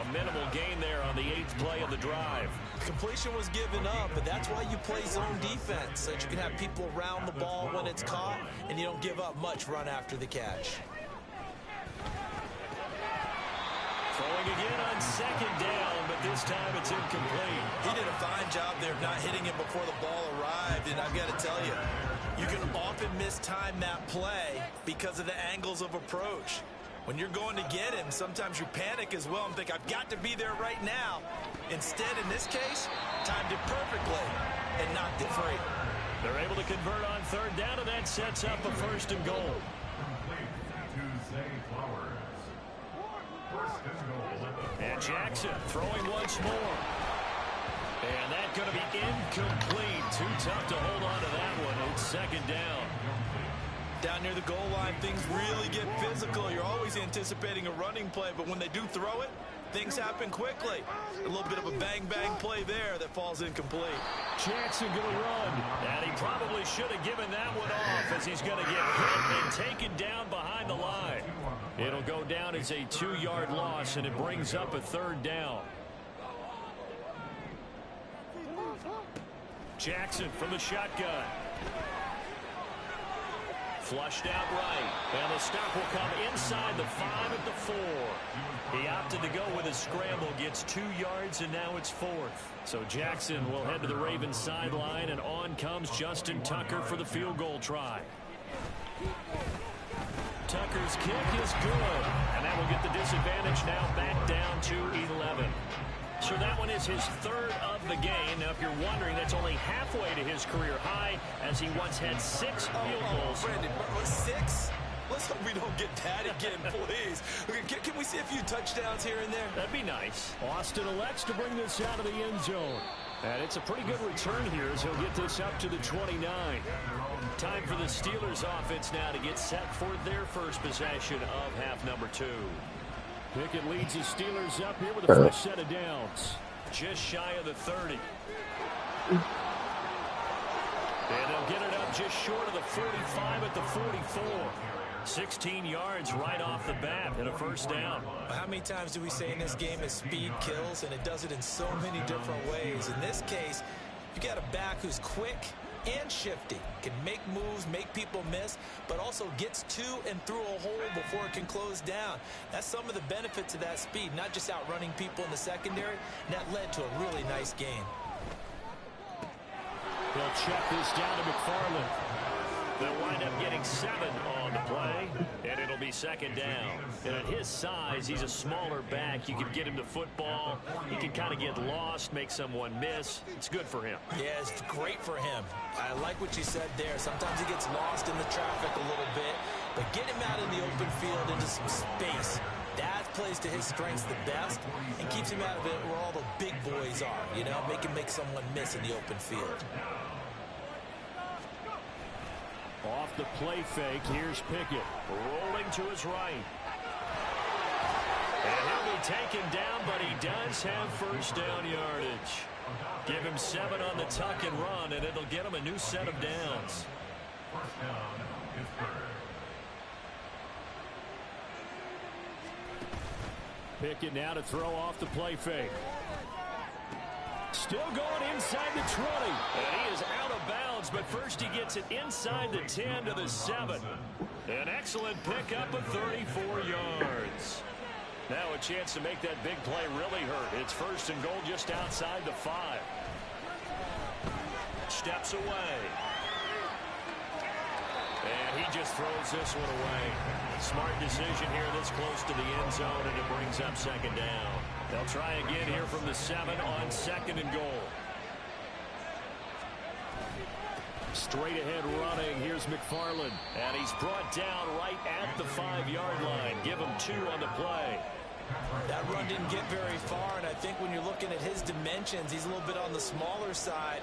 A minimal gain there on the 8th play of the drive. Completion was given up, but that's why you play zone defense, so that you can have people around the ball when it's caught, and you don't give up much run after the catch. Throwing again on second down, but this time it's incomplete. He did a fine job there of not hitting it before the ball arrived, and I've got to tell you, you can often mistime that play because of the angles of approach. When you're going to get him, sometimes you panic as well and think, I've got to be there right now. Instead, in this case, timed it perfectly and knocked it free. They're able to convert on third down, and that sets up a first and goal. And Jackson throwing once more. And that's going to be incomplete. Too tough to hold on to that one. It's second down. Down near the goal line, things really get physical. You're always anticipating a running play, but when they do throw it, things happen quickly. A little bit of a bang-bang play there that falls incomplete. Jackson going to run. And he probably should have given that one off as he's going to get hit and taken down behind the line. It'll go down as a 2-yard loss, and it brings up a third down. Jackson from the shotgun. Flushed out right. And the stop will come inside the 5 at the 4. He opted to go with a scramble, gets 2 yards, and now it's 4th. So Jackson will head to the Ravens sideline, and on comes Justin Tucker for the field goal try. Tucker's kick is good, and that will get the disadvantage now back down to 11. So that one is his 3rd of the game. Now, if you're wondering, that's only halfway to his career high, as he once had 6 field goals. Brandon, 6? Let's hope we don't get that again, please. Can we see a few touchdowns here and there? That'd be nice. Austin elects to bring this out of the end zone. And it's a pretty good return here as he'll get this up to the 29. Time for the Steelers offense now to get set for their first possession of half number 2. Pickett leads the Steelers up here with the first set of downs. Just shy of the 30. And they'll get it up just short of the 45 at the 44. 16 yards right off the bat and a first down. How many times do we say in this game that speed kills, and it does it in so many different ways? In this case, you got a back who's quick and shifty, can make moves, make people miss, but also gets to and through a hole before it can close down. That's some of the benefits of that speed, not just outrunning people in the secondary, and that led to a really nice game. They'll check this down to McFarland. They'll wind up getting 7 on the play, and it'll be second down. And at his size, he's a smaller back. You can get him the football. He can kind of get lost, make someone miss. It's good for him. Yeah, it's great for him. I like what you said there. Sometimes he gets lost in the traffic a little bit, but get him out in the open field into some space. That plays to his strengths the best and keeps him out of it where all the big boys are, you know, make someone miss in the open field. Off the play fake, here's Pickett. Rolling to his right. And he'll be taken down, but he does have first down yardage. Give him 7 on the tuck and run, and it'll get him a new set of downs. First down, Pittsburgh. Pickett now to throw off the play fake. Still going inside the 20. And he is out of bounds, but first he gets it inside the 10 to the 7. An excellent pickup of 34 yards. Now a chance to make that big play really hurt. It's first and goal just outside the 5. Steps away. And he just throws this one away. Smart decision here this close to the end zone, and it brings up second down. They'll try again here from the 7 on second and goal. Straight ahead running. Here's McFarland. And he's brought down right at the 5-yard line. Give him 2 on the play. That run didn't get very far, and I think when you're looking at his dimensions, he's a little bit on the smaller side.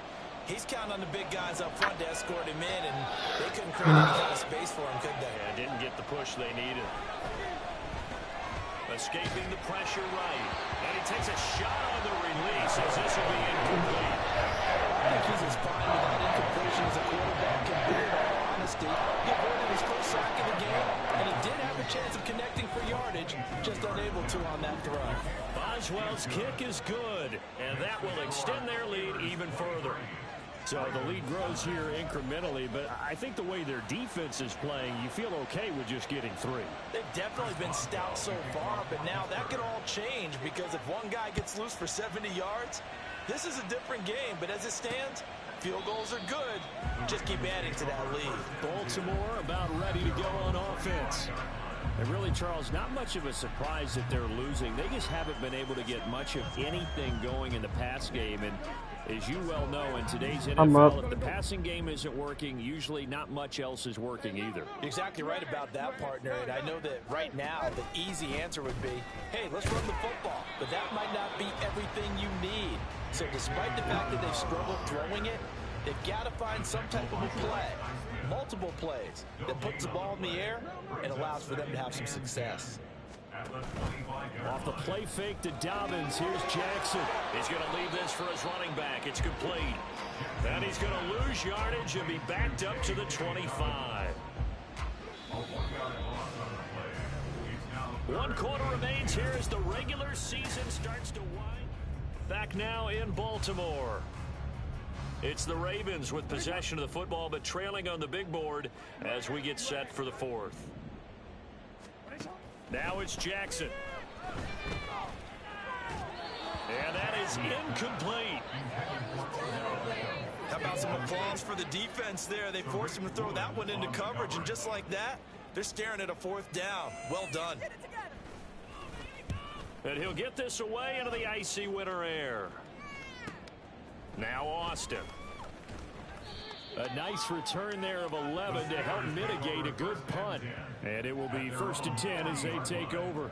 He's counting on the big guys up front to escort him in, and they couldn't create any kind of space for him, could they? Yeah, didn't get the push they needed. Escaping the pressure right. And he takes a shot on the release as this will be incomplete. I think he's as fine without incompletion as a quarterback can be, in all honesty. He avoided his first sack of the game, and he did have a chance of connecting for yardage, just unable to on that throw. Boswell's kick is good, and that will extend their lead even further. So the lead grows here incrementally, but I think the way their defense is playing, you feel okay with just getting 3. They've definitely been stout so far, but now that could all change because if one guy gets loose for 70 yards, this is a different game. But as it stands, field goals are good. Just keep adding to that lead. Baltimore about ready to go on offense. And really, Charles, not much of a surprise that they're losing. They just haven't been able to get much of anything going in the pass game. And as you well know, in today's NFL, if the passing game isn't working, usually not much else is working either. You're exactly right about that, partner. And I know that right now the easy answer would be, hey, let's run the football. But that might not be everything you need. So despite the fact that they've struggled throwing it, they've got to find some type of a play, multiple plays, that puts the ball in the air and allows for them to have some success. Off the play fake to Dobbins, here's Jackson. He's going to leave this for his running back. It's complete. And he's going to lose yardage and be backed up to the 25. 1 quarter remains here as the regular season starts to wind. Back now in Baltimore. It's the Ravens with possession of the football, but trailing on the big board as we get set for the 4th. Now it's Jackson. And that is incomplete. How about some applause for the defense there? They forced him to throw that one into coverage, and just like that, they're staring at a 4th down. Well done. And he'll get this away into the icy winter air. Now Austin. A nice return there of 11 to help mitigate a good punt. And it will be 1st and 10 as they take over.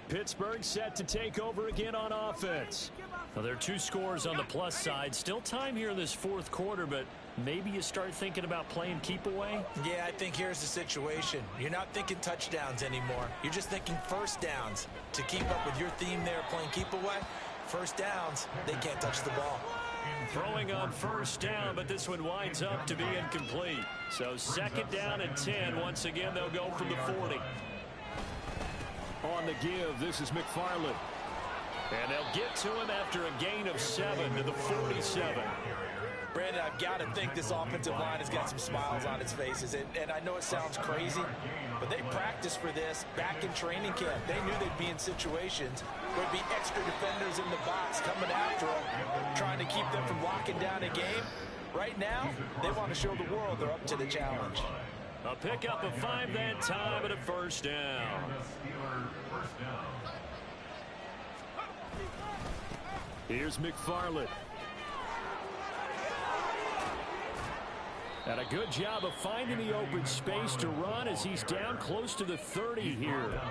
Pittsburgh set to take over again on offense. Well, there are 2 scores on the plus side. Still time here in this 4th quarter, but maybe you start thinking about playing keep away? Yeah, I think here's the situation. You're not thinking touchdowns anymore. You're just thinking first downs. To keep up with your theme there, playing keep away, first downs, they can't touch the ball. Throwing on 1st down, but this one winds up to be incomplete. So 2nd down and 10. Once again, they'll go from the 40. On the give, this is McFarland. And they'll get to him after a gain of 7 to the 47. Brandon, I've got to think this offensive line has got some smiles on its faces. And I know it sounds crazy, but they practiced for this back in training camp. They knew they'd be in situations where there'd be extra defenders in the box coming after them, trying to keep them from locking down a game. Right now, they want to show the world they're up to the challenge. A pickup of 5 that time and a 1st down. Here's McFarland. And a good job of finding the open space to run as he's down close to the 30 here.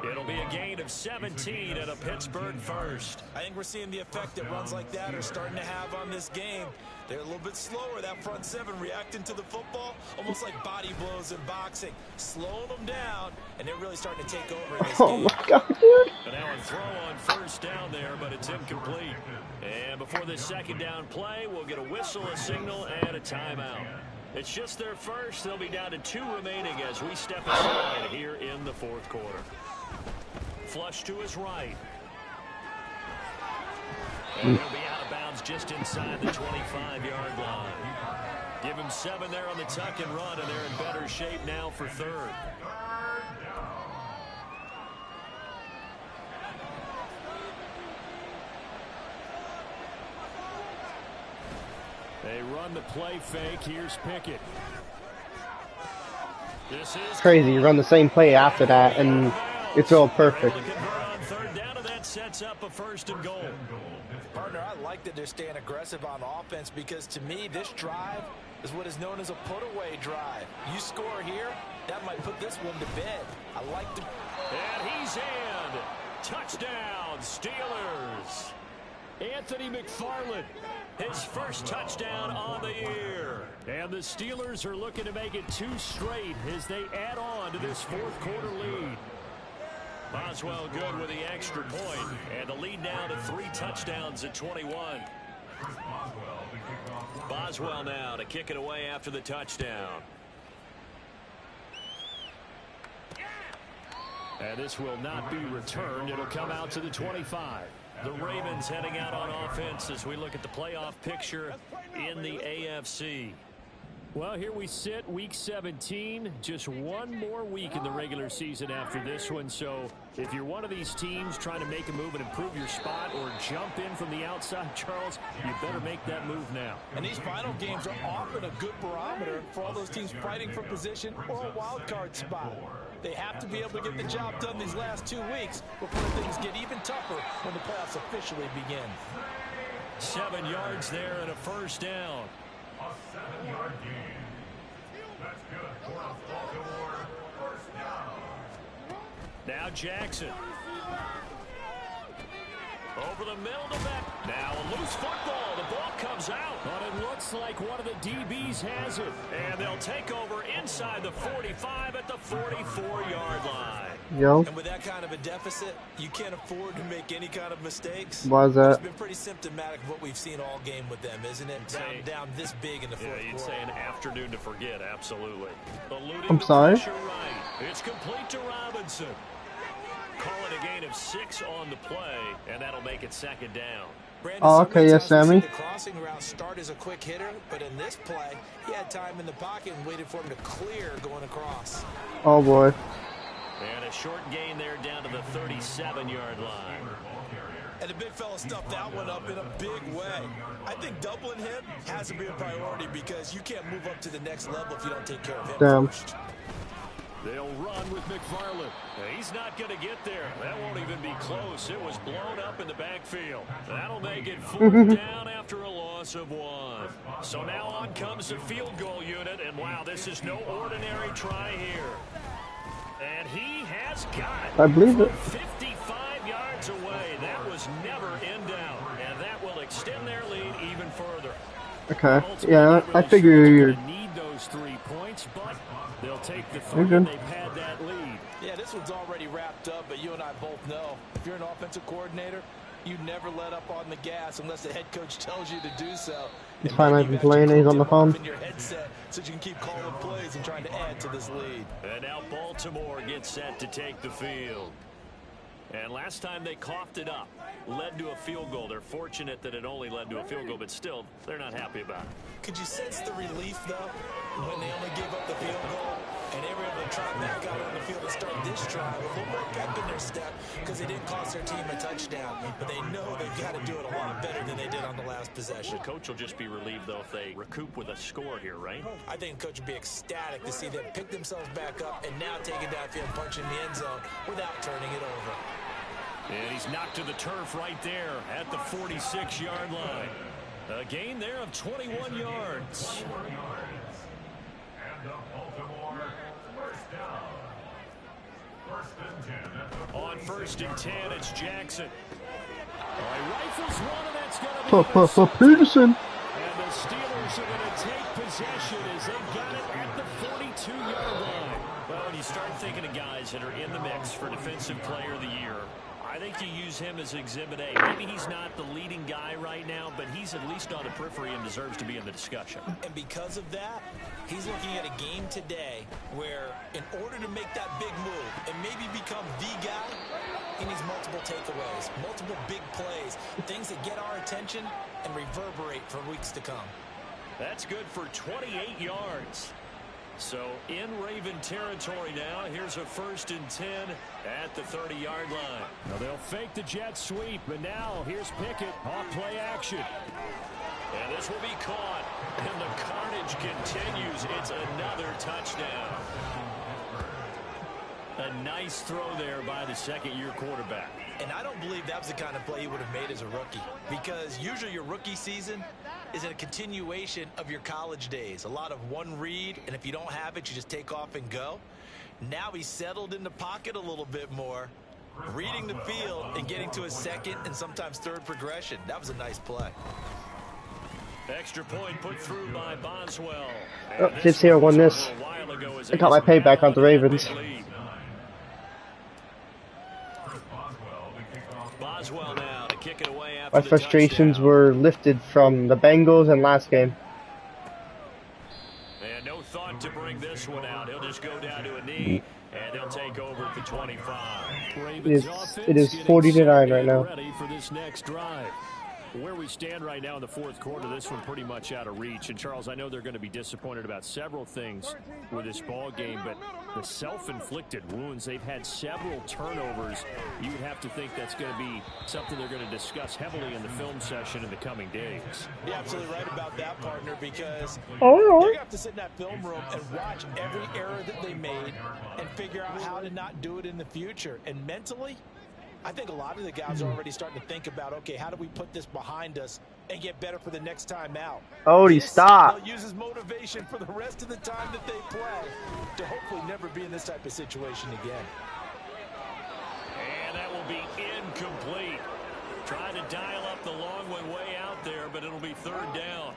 It'll be a gain of 17 and a Pittsburgh first. I think we're seeing the effect that runs like that are starting to have on this game. They're a little bit slower, that front seven, reacting to the football, almost like body blows in boxing, slowing them down, and they're really starting to take over in this game. Oh my God, dude. And now a throw on first down there, but it's incomplete. And before this second down play, we'll get a whistle, a signal, and a timeout. It's just their first. They'll be down to 2 remaining as we step aside here in the fourth quarter. Flush to his right. And he'll be out of bounds just inside the 25-yard line. Give him 7 there on the tuck and run, and they're in better shape now for third. They run the play fake. Here's Pickett. This is Crazy, you run the same play after that, and it's all perfect. Third down, and that sets up a first and goal. Partner, I like that they're staying aggressive on offense because, to me, this drive is what is known as a put-away drive. You score here, that might put this one to bed. I like the... And he's in. Touchdown, Steelers. Anthony McFarland, his first touchdown on the year. And the Steelers are looking to make it 2 straight as they add on to this fourth quarter lead. Boswell good with the extra point, and the lead now to 3 touchdowns at 21. Boswell now to kick it away after the touchdown. And this will not be returned. It'll come out to the 25. The Ravens heading out on offense as we look at the playoff picture in the AFC. Well, here we sit, week 17, just one more week in the regular season after this one. So if you're one of these teams trying to make a move and improve your spot or jump in from the outside, Charles, you better make that move now. And these final games are often a good barometer for all those teams fighting for position or a wild card spot. They have to be able to get the job done these last 2 weeks before things get even tougher when the playoffs officially begin. 7 yards there and a first down. A 7-yard gain. That's good for a Baltimore first down. Now Jackson. Over the middle to back. Now a loose football. The ball comes out. But it looks like one of the DBs has it. And they'll take over inside the 45 at the 44-yard line. Yo. And with that kind of a deficit, you can't afford to make any kind of mistakes. Why is that? It's been pretty symptomatic of what we've seen all game with them, isn't it? Down this big in the fourth quarter. You'd say an afternoon to forget, absolutely. I'm sorry? Right. It's complete to Robinson. Call it a gain of 6 on the play, and that'll make it second down. Brandon, Oh, okay, yes, Sammy. The crossing route start as a quick hitter, but in this play, he had time in the pocket and waited for him to clear going across. Oh boy. And a short gain there down to the 37-yard line. And the big fella stuffed that one up in a big way. I think doubling him has to be a priority because you can't move up to the next level if you don't take care of him Damn. first. They'll run with McFarland. He's not going to get there. That won't even be close. It was blown up in the backfield. That'll make it 4th down after a loss of 1. So now on comes the field goal unit, and wow, this is no ordinary try here. And he has got it. I believe it. 55 yards away. That was never in doubt, and that will extend their lead even further. Okay. Yeah, I figure you're... need those 3 points, but they'll take the 3 and they've had that lead. Yeah, this one's already wrapped up, but you and I both know if you're an offensive coordinator, you never let up on the gas unless the head coach tells you to do so. It's fine, I've been playing, he's on the phone. In your headset so you can keep calling plays and trying to add to this lead. And now Baltimore gets set to take the field. And last time they coughed it up, led to a field goal. They're fortunate that it only led to a field goal, but still, they're not happy about it. Could you sense the relief, though, when they only gave up the field goal and they were able to try back out on the field and start this drive with a little more pep in their step because they didn't cost their team a touchdown, but they know they've got to do it a lot better than they did on the last possession. The coach will just be relieved, though, if they recoup with a score here, right? I think the coach would be ecstatic to see them pick themselves back up and now take it downfield and punch in the end zone without turning it over. And he's knocked to the turf right there at the 46-yard line. A gain there of 21 yards. On 1st and 10, it's Jackson. He rifles one, and that's going to be intercepted. Peterson. And the Steelers are going to take possession as they got it at the 42-yard line. Well, when you start thinking of guys that are in the mix for Defensive Player of the Year, I think you use him as Exhibit A. Maybe he's not the leading guy right now, but he's at least on the periphery and deserves to be in the discussion. And because of that, he's looking at a game today where in order to make that big move and maybe become the guy, he needs multiple takeaways, multiple big plays, things that get our attention and reverberate for weeks to come. That's good for 28 yards. So in Raven territory now, here's a 1st and 10 at the 30-yard line. Now they'll fake the jet sweep, but now here's Pickett off play action. And this will be caught, and the carnage continues. It's another touchdown. A nice throw there by the second-year quarterback. And I don't believe that was the kind of play he would have made as a rookie, because usually your rookie season is a continuation of your college days. A lot of one read, and if you don't have it, you just take off and go. Now he's settled in the pocket a little bit more, reading the field and getting to his second and sometimes third progression. That was a nice play. Extra point put through by Boswell. Oh, Fitz here won this. I got my payback on the Ravens. Boswell now to kick it away after My frustrations were lifted from the Bengals and last game. And no thought to bring this one out. He'll just go down to a knee, and they'll take over at the 25. It is 40-9 right now. Ready for this next drive. Where we stand right now in the fourth quarter, this one pretty much out of reach. And, Charles, I know they're going to be disappointed about several things with this ball game, but the self-inflicted wounds, they've had several turnovers. You would have to think that's going to be something they're going to discuss heavily in the film session in the coming days. You're absolutely right about that, partner, because you're going to have to sit in that film room and watch every error that they made and figure out how to not do it in the future. And mentally, I think a lot of the guys are already starting to think about, okay, how do we put this behind us and get better for the next time out? Odie, stop. They'll use his motivation for the rest of the time that they play to hopefully never be in this type of situation again. And that will be incomplete. Trying to dial up the long one way out there, but it'll be 3rd down.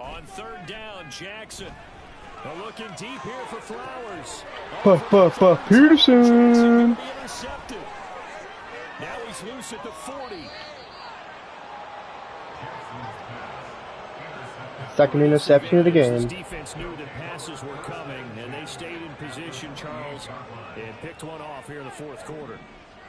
On 3rd down, Jackson. Looking deep here for Flowers. Peterson. Intercepted. Now he's loose at the 40. Second interception of the game. Defense knew that passes were coming, and they stayed in position, Charles, and picked one off here in the fourth quarter.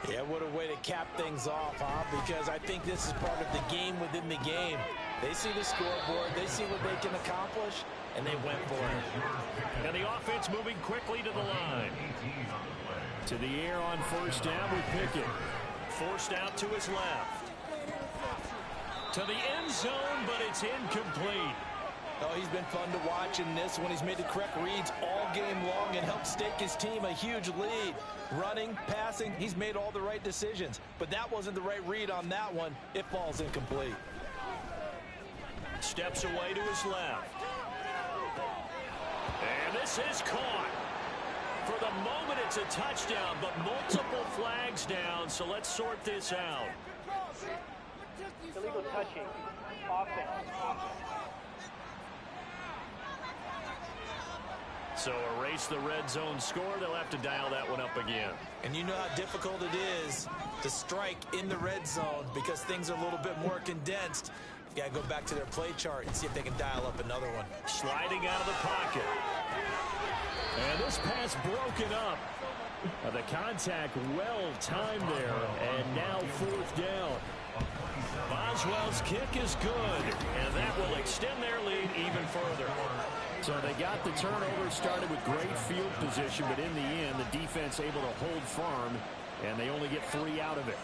Yeah, what a way to cap things off, huh? Because I think this is part of the game within the game. They see the scoreboard, they see what they can accomplish, and they went for it. And the offense moving quickly to the line. To the air on 1st down with Pickett. Forced out to his left. To the end zone, but it's incomplete. Oh, he's been fun to watch in this one. He's made the correct reads all game long and helped stake his team a huge lead. Running, passing, he's made all the right decisions. But that wasn't the right read on that one. It falls incomplete. Steps away to his left. And this is caught. For the moment, it's a touchdown, but multiple flags down, so let's sort this out. Illegal touching. Offense. So erase the red zone score. They'll have to dial that one up again. And you know how difficult it is to strike in the red zone because things are a little bit more condensed. You got to go back to their play chart and see if they can dial up another one. Sliding out of the pocket. And this pass broken up. The contact well timed there. And now 4th down. Boswell's kick is good. And that will extend their lead even further. So they got the turnover started with great field position, but in the end, the defense able to hold firm, and they only get 3 out of it.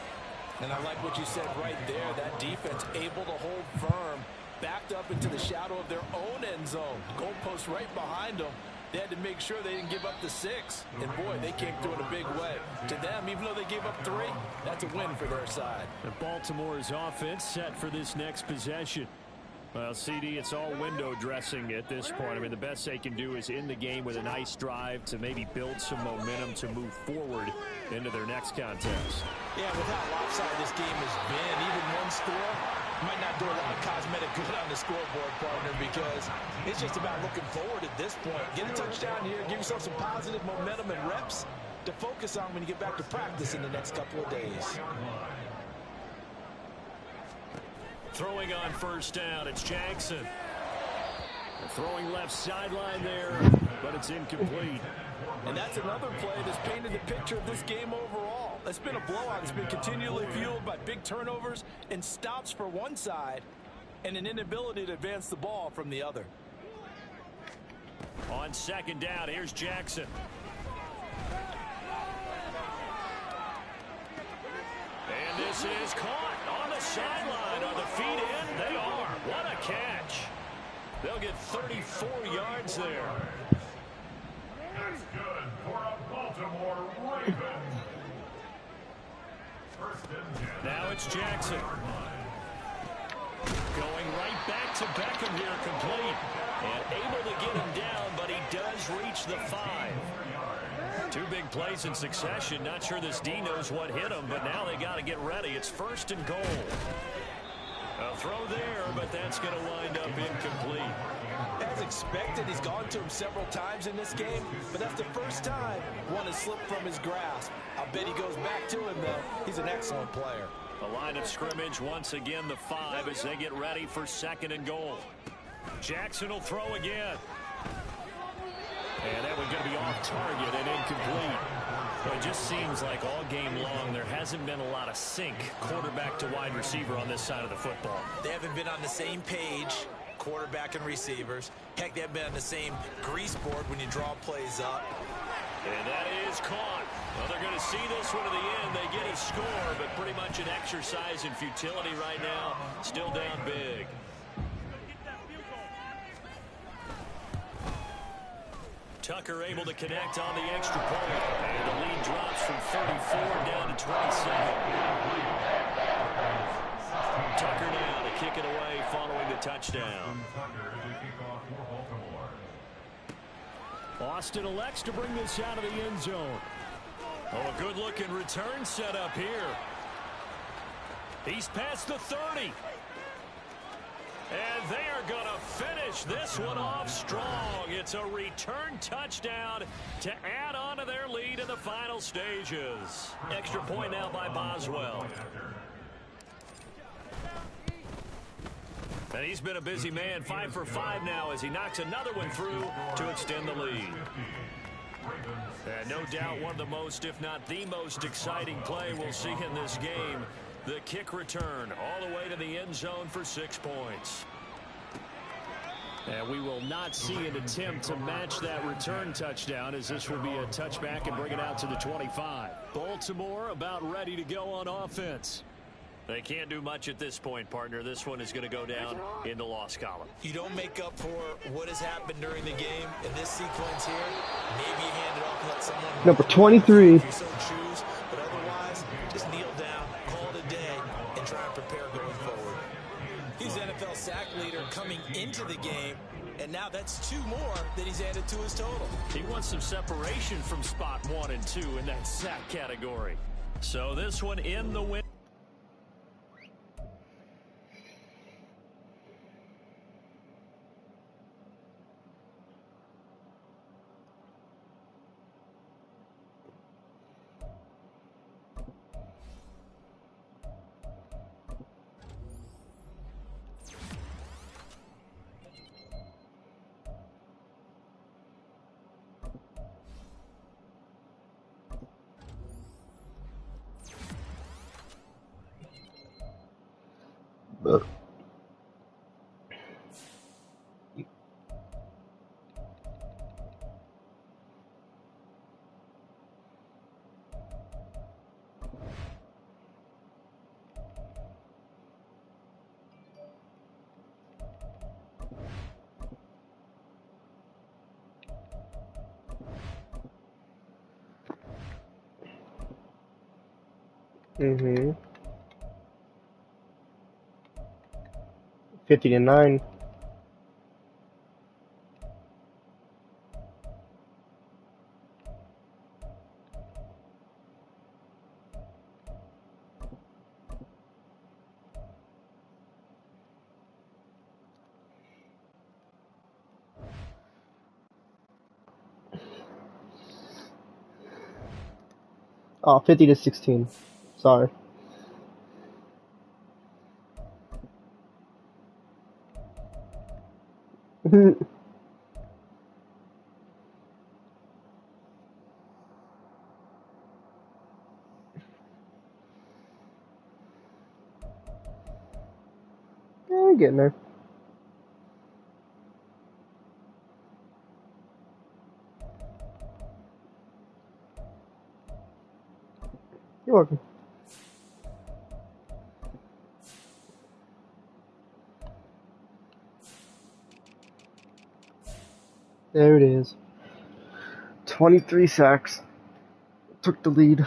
And I like what you said right there. That defense able to hold firm, backed up into the shadow of their own end zone. Goalpost right behind them. They had to make sure they didn't give up the 6. And, boy, they came through in a big way. To them, even though they gave up 3, that's a win for their side. And Baltimore's offense set for this next possession. Well, CD, it's all window dressing at this point. I mean, the best they can do is end the game with a nice drive to maybe build some momentum to move forward into their next contest. Yeah, with how lopsided this game has been, even one score might not do a lot of cosmetic good on the scoreboard, partner, because it's just about looking forward at this point. Get a touchdown here, give yourself some positive momentum and reps to focus on when you get back to practice in the next couple of days. Throwing on first down, it's Jackson. Throwing left sideline there, but it's incomplete. And that's another play that's painted the picture of this game overall. It's been a blowout. It's been continually fueled by big turnovers and stops for one side and an inability to advance the ball from the other. On second down, here's Jackson. And this is caught on the sideline. Are the feet in? They are. What a catch. They'll get 34 yards there. That's good for a Baltimore Raven. First and 10. Now it's Jackson. Going right back to Beckham here, complete. And able to get him down, but he does reach the 5. 2 big plays in succession. Not sure this D knows what hit him, but now they got to get ready. It's first and goal. A throw there, but that's going to wind up incomplete. As expected, he's gone to him several times in this game, but that's the first time one has slipped from his grasp. I'll bet he goes back to him, though. He's an excellent player. The line of scrimmage, once again, the 5 as they get ready for second and goal. Jackson will throw again. And that one's going to be off target and incomplete. Well, it just seems like all game long there hasn't been a lot of sync quarterback to wide receiver on this side of the football. They haven't been on the same page, quarterback and receivers. Heck, they haven't been on the same grease board when you draw plays up. And that is caught. Well, they're going to see this one to the end. They get a score, but pretty much an exercise in futility right now. Still down big. Tucker able to connect on the extra point. And the lead drops from 34 down to 27. Tucker now to kick it away following the touchdown. Austin elects to bring this out of the end zone. Oh, a good-looking return set up here. He's past the 30. And they are going to finish this one off strong. It's a return touchdown to add on to their lead in the final stages. Extra point now by Boswell. And he's been a busy man, 5 for 5 now as he knocks another one through to extend the lead. And no doubt one of the most, if not the most exciting play we'll see in this game. The kick return all the way to the end zone for 6 points. And we will not see an attempt to match that return touchdown as this will be a touchback and bring it out to the 25. Baltimore about ready to go on offense. They can't do much at this point, partner. This one is going to go down in the loss column. You don't make up for what has happened during the game in this sequence here. Maybe you hand it off and let someone Number 23. if you so choose, but otherwise, just kneel down, call it a day, and try and prepare going forward. He's NFL sack leader coming into the game, and now that's 2 more that he's added to his total. He wants some separation from spot 1 and 2 in that sack category. So this one in the win. Mm-hmm. 50-9. Oh, 50-16. Sorry. Yeah, getting there. You're welcome. There it is. 23 sacks. Took the lead.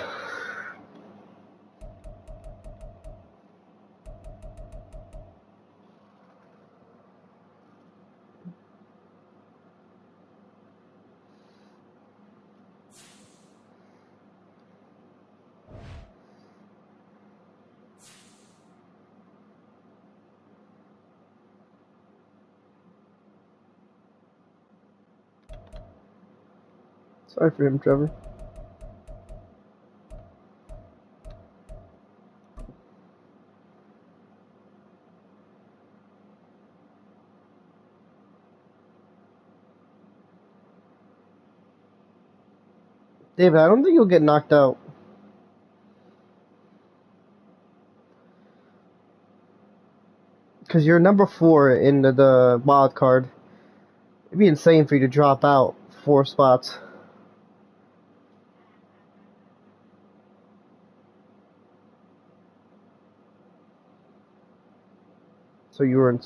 Sorry for him, Trevor. David, I don't think you'll get knocked out. Because you're number 4 in the wild card. It'd be insane for you to drop out 4 spots. So you were in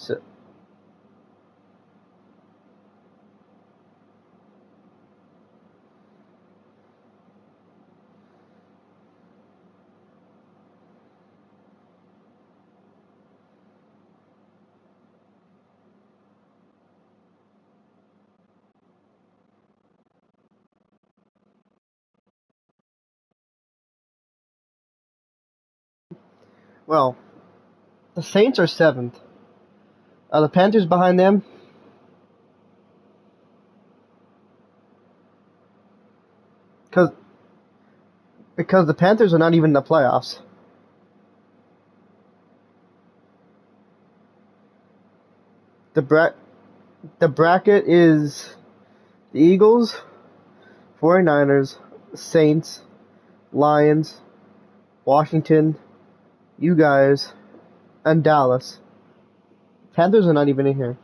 Well, the Saints are 7th. Are the Panthers behind them? Because the Panthers are not even in the playoffs. The the bracket is the Eagles, 49ers, Saints, Lions, Washington, you guys, and Dallas. Panthers are not even in here.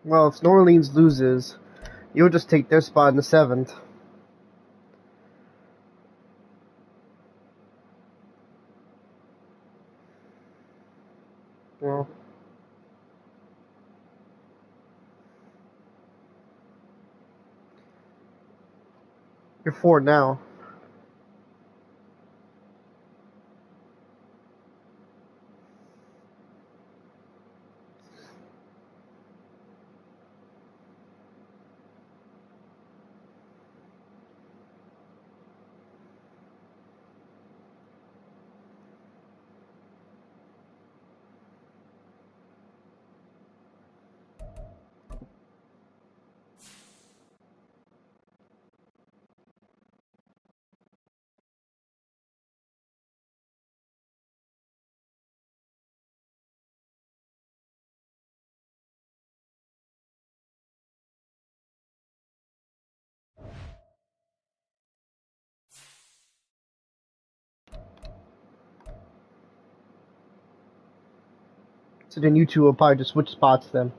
Well, if New Orleans loses, you'll just take their spot in the 7th. Well, you're 4 now. So then you two will probably just switch spots then.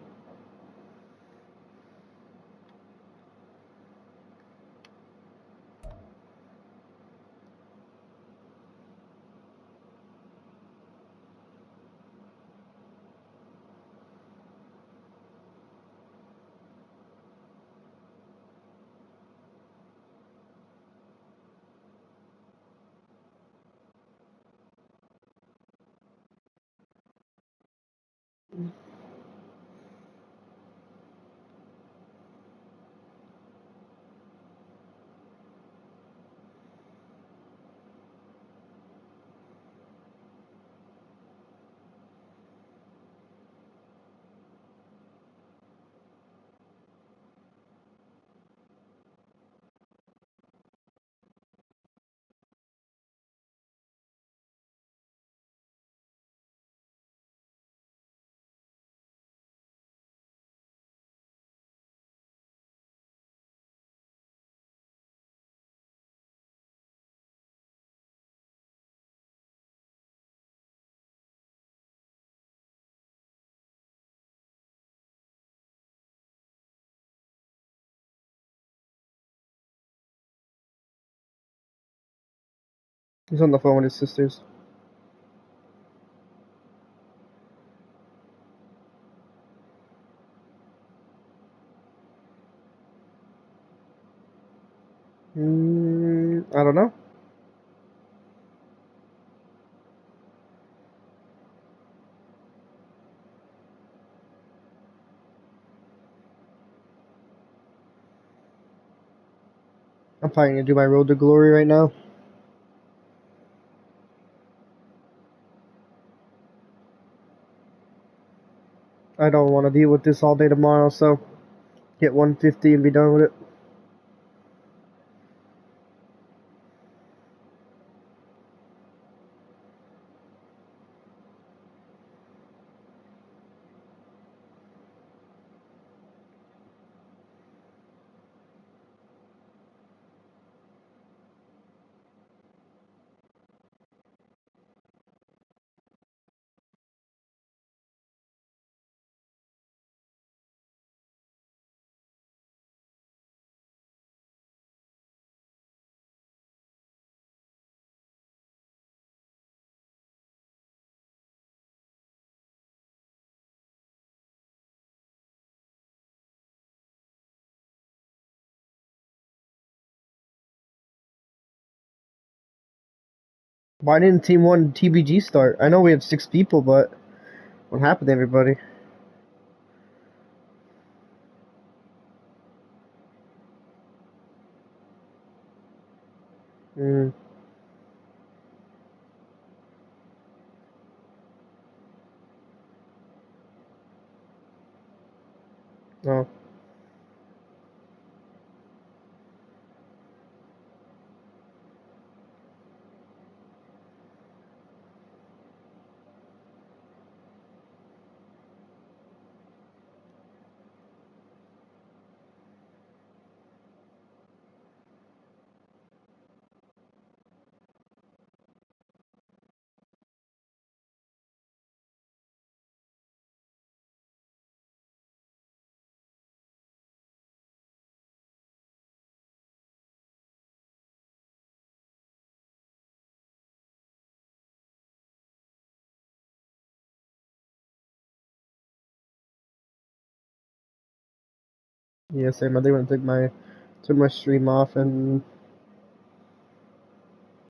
He's on the phone with his sisters. I don't know. I'm probably gonna do my Road to Glory right now. I don't want to deal with this all day tomorrow, so get 150 and be done with it. Why didn't Team 1 TBG start? I know we have 6 people, but what happened to everybody? Hmm. No. Yeah, same. I think I'm gonna take my stream off and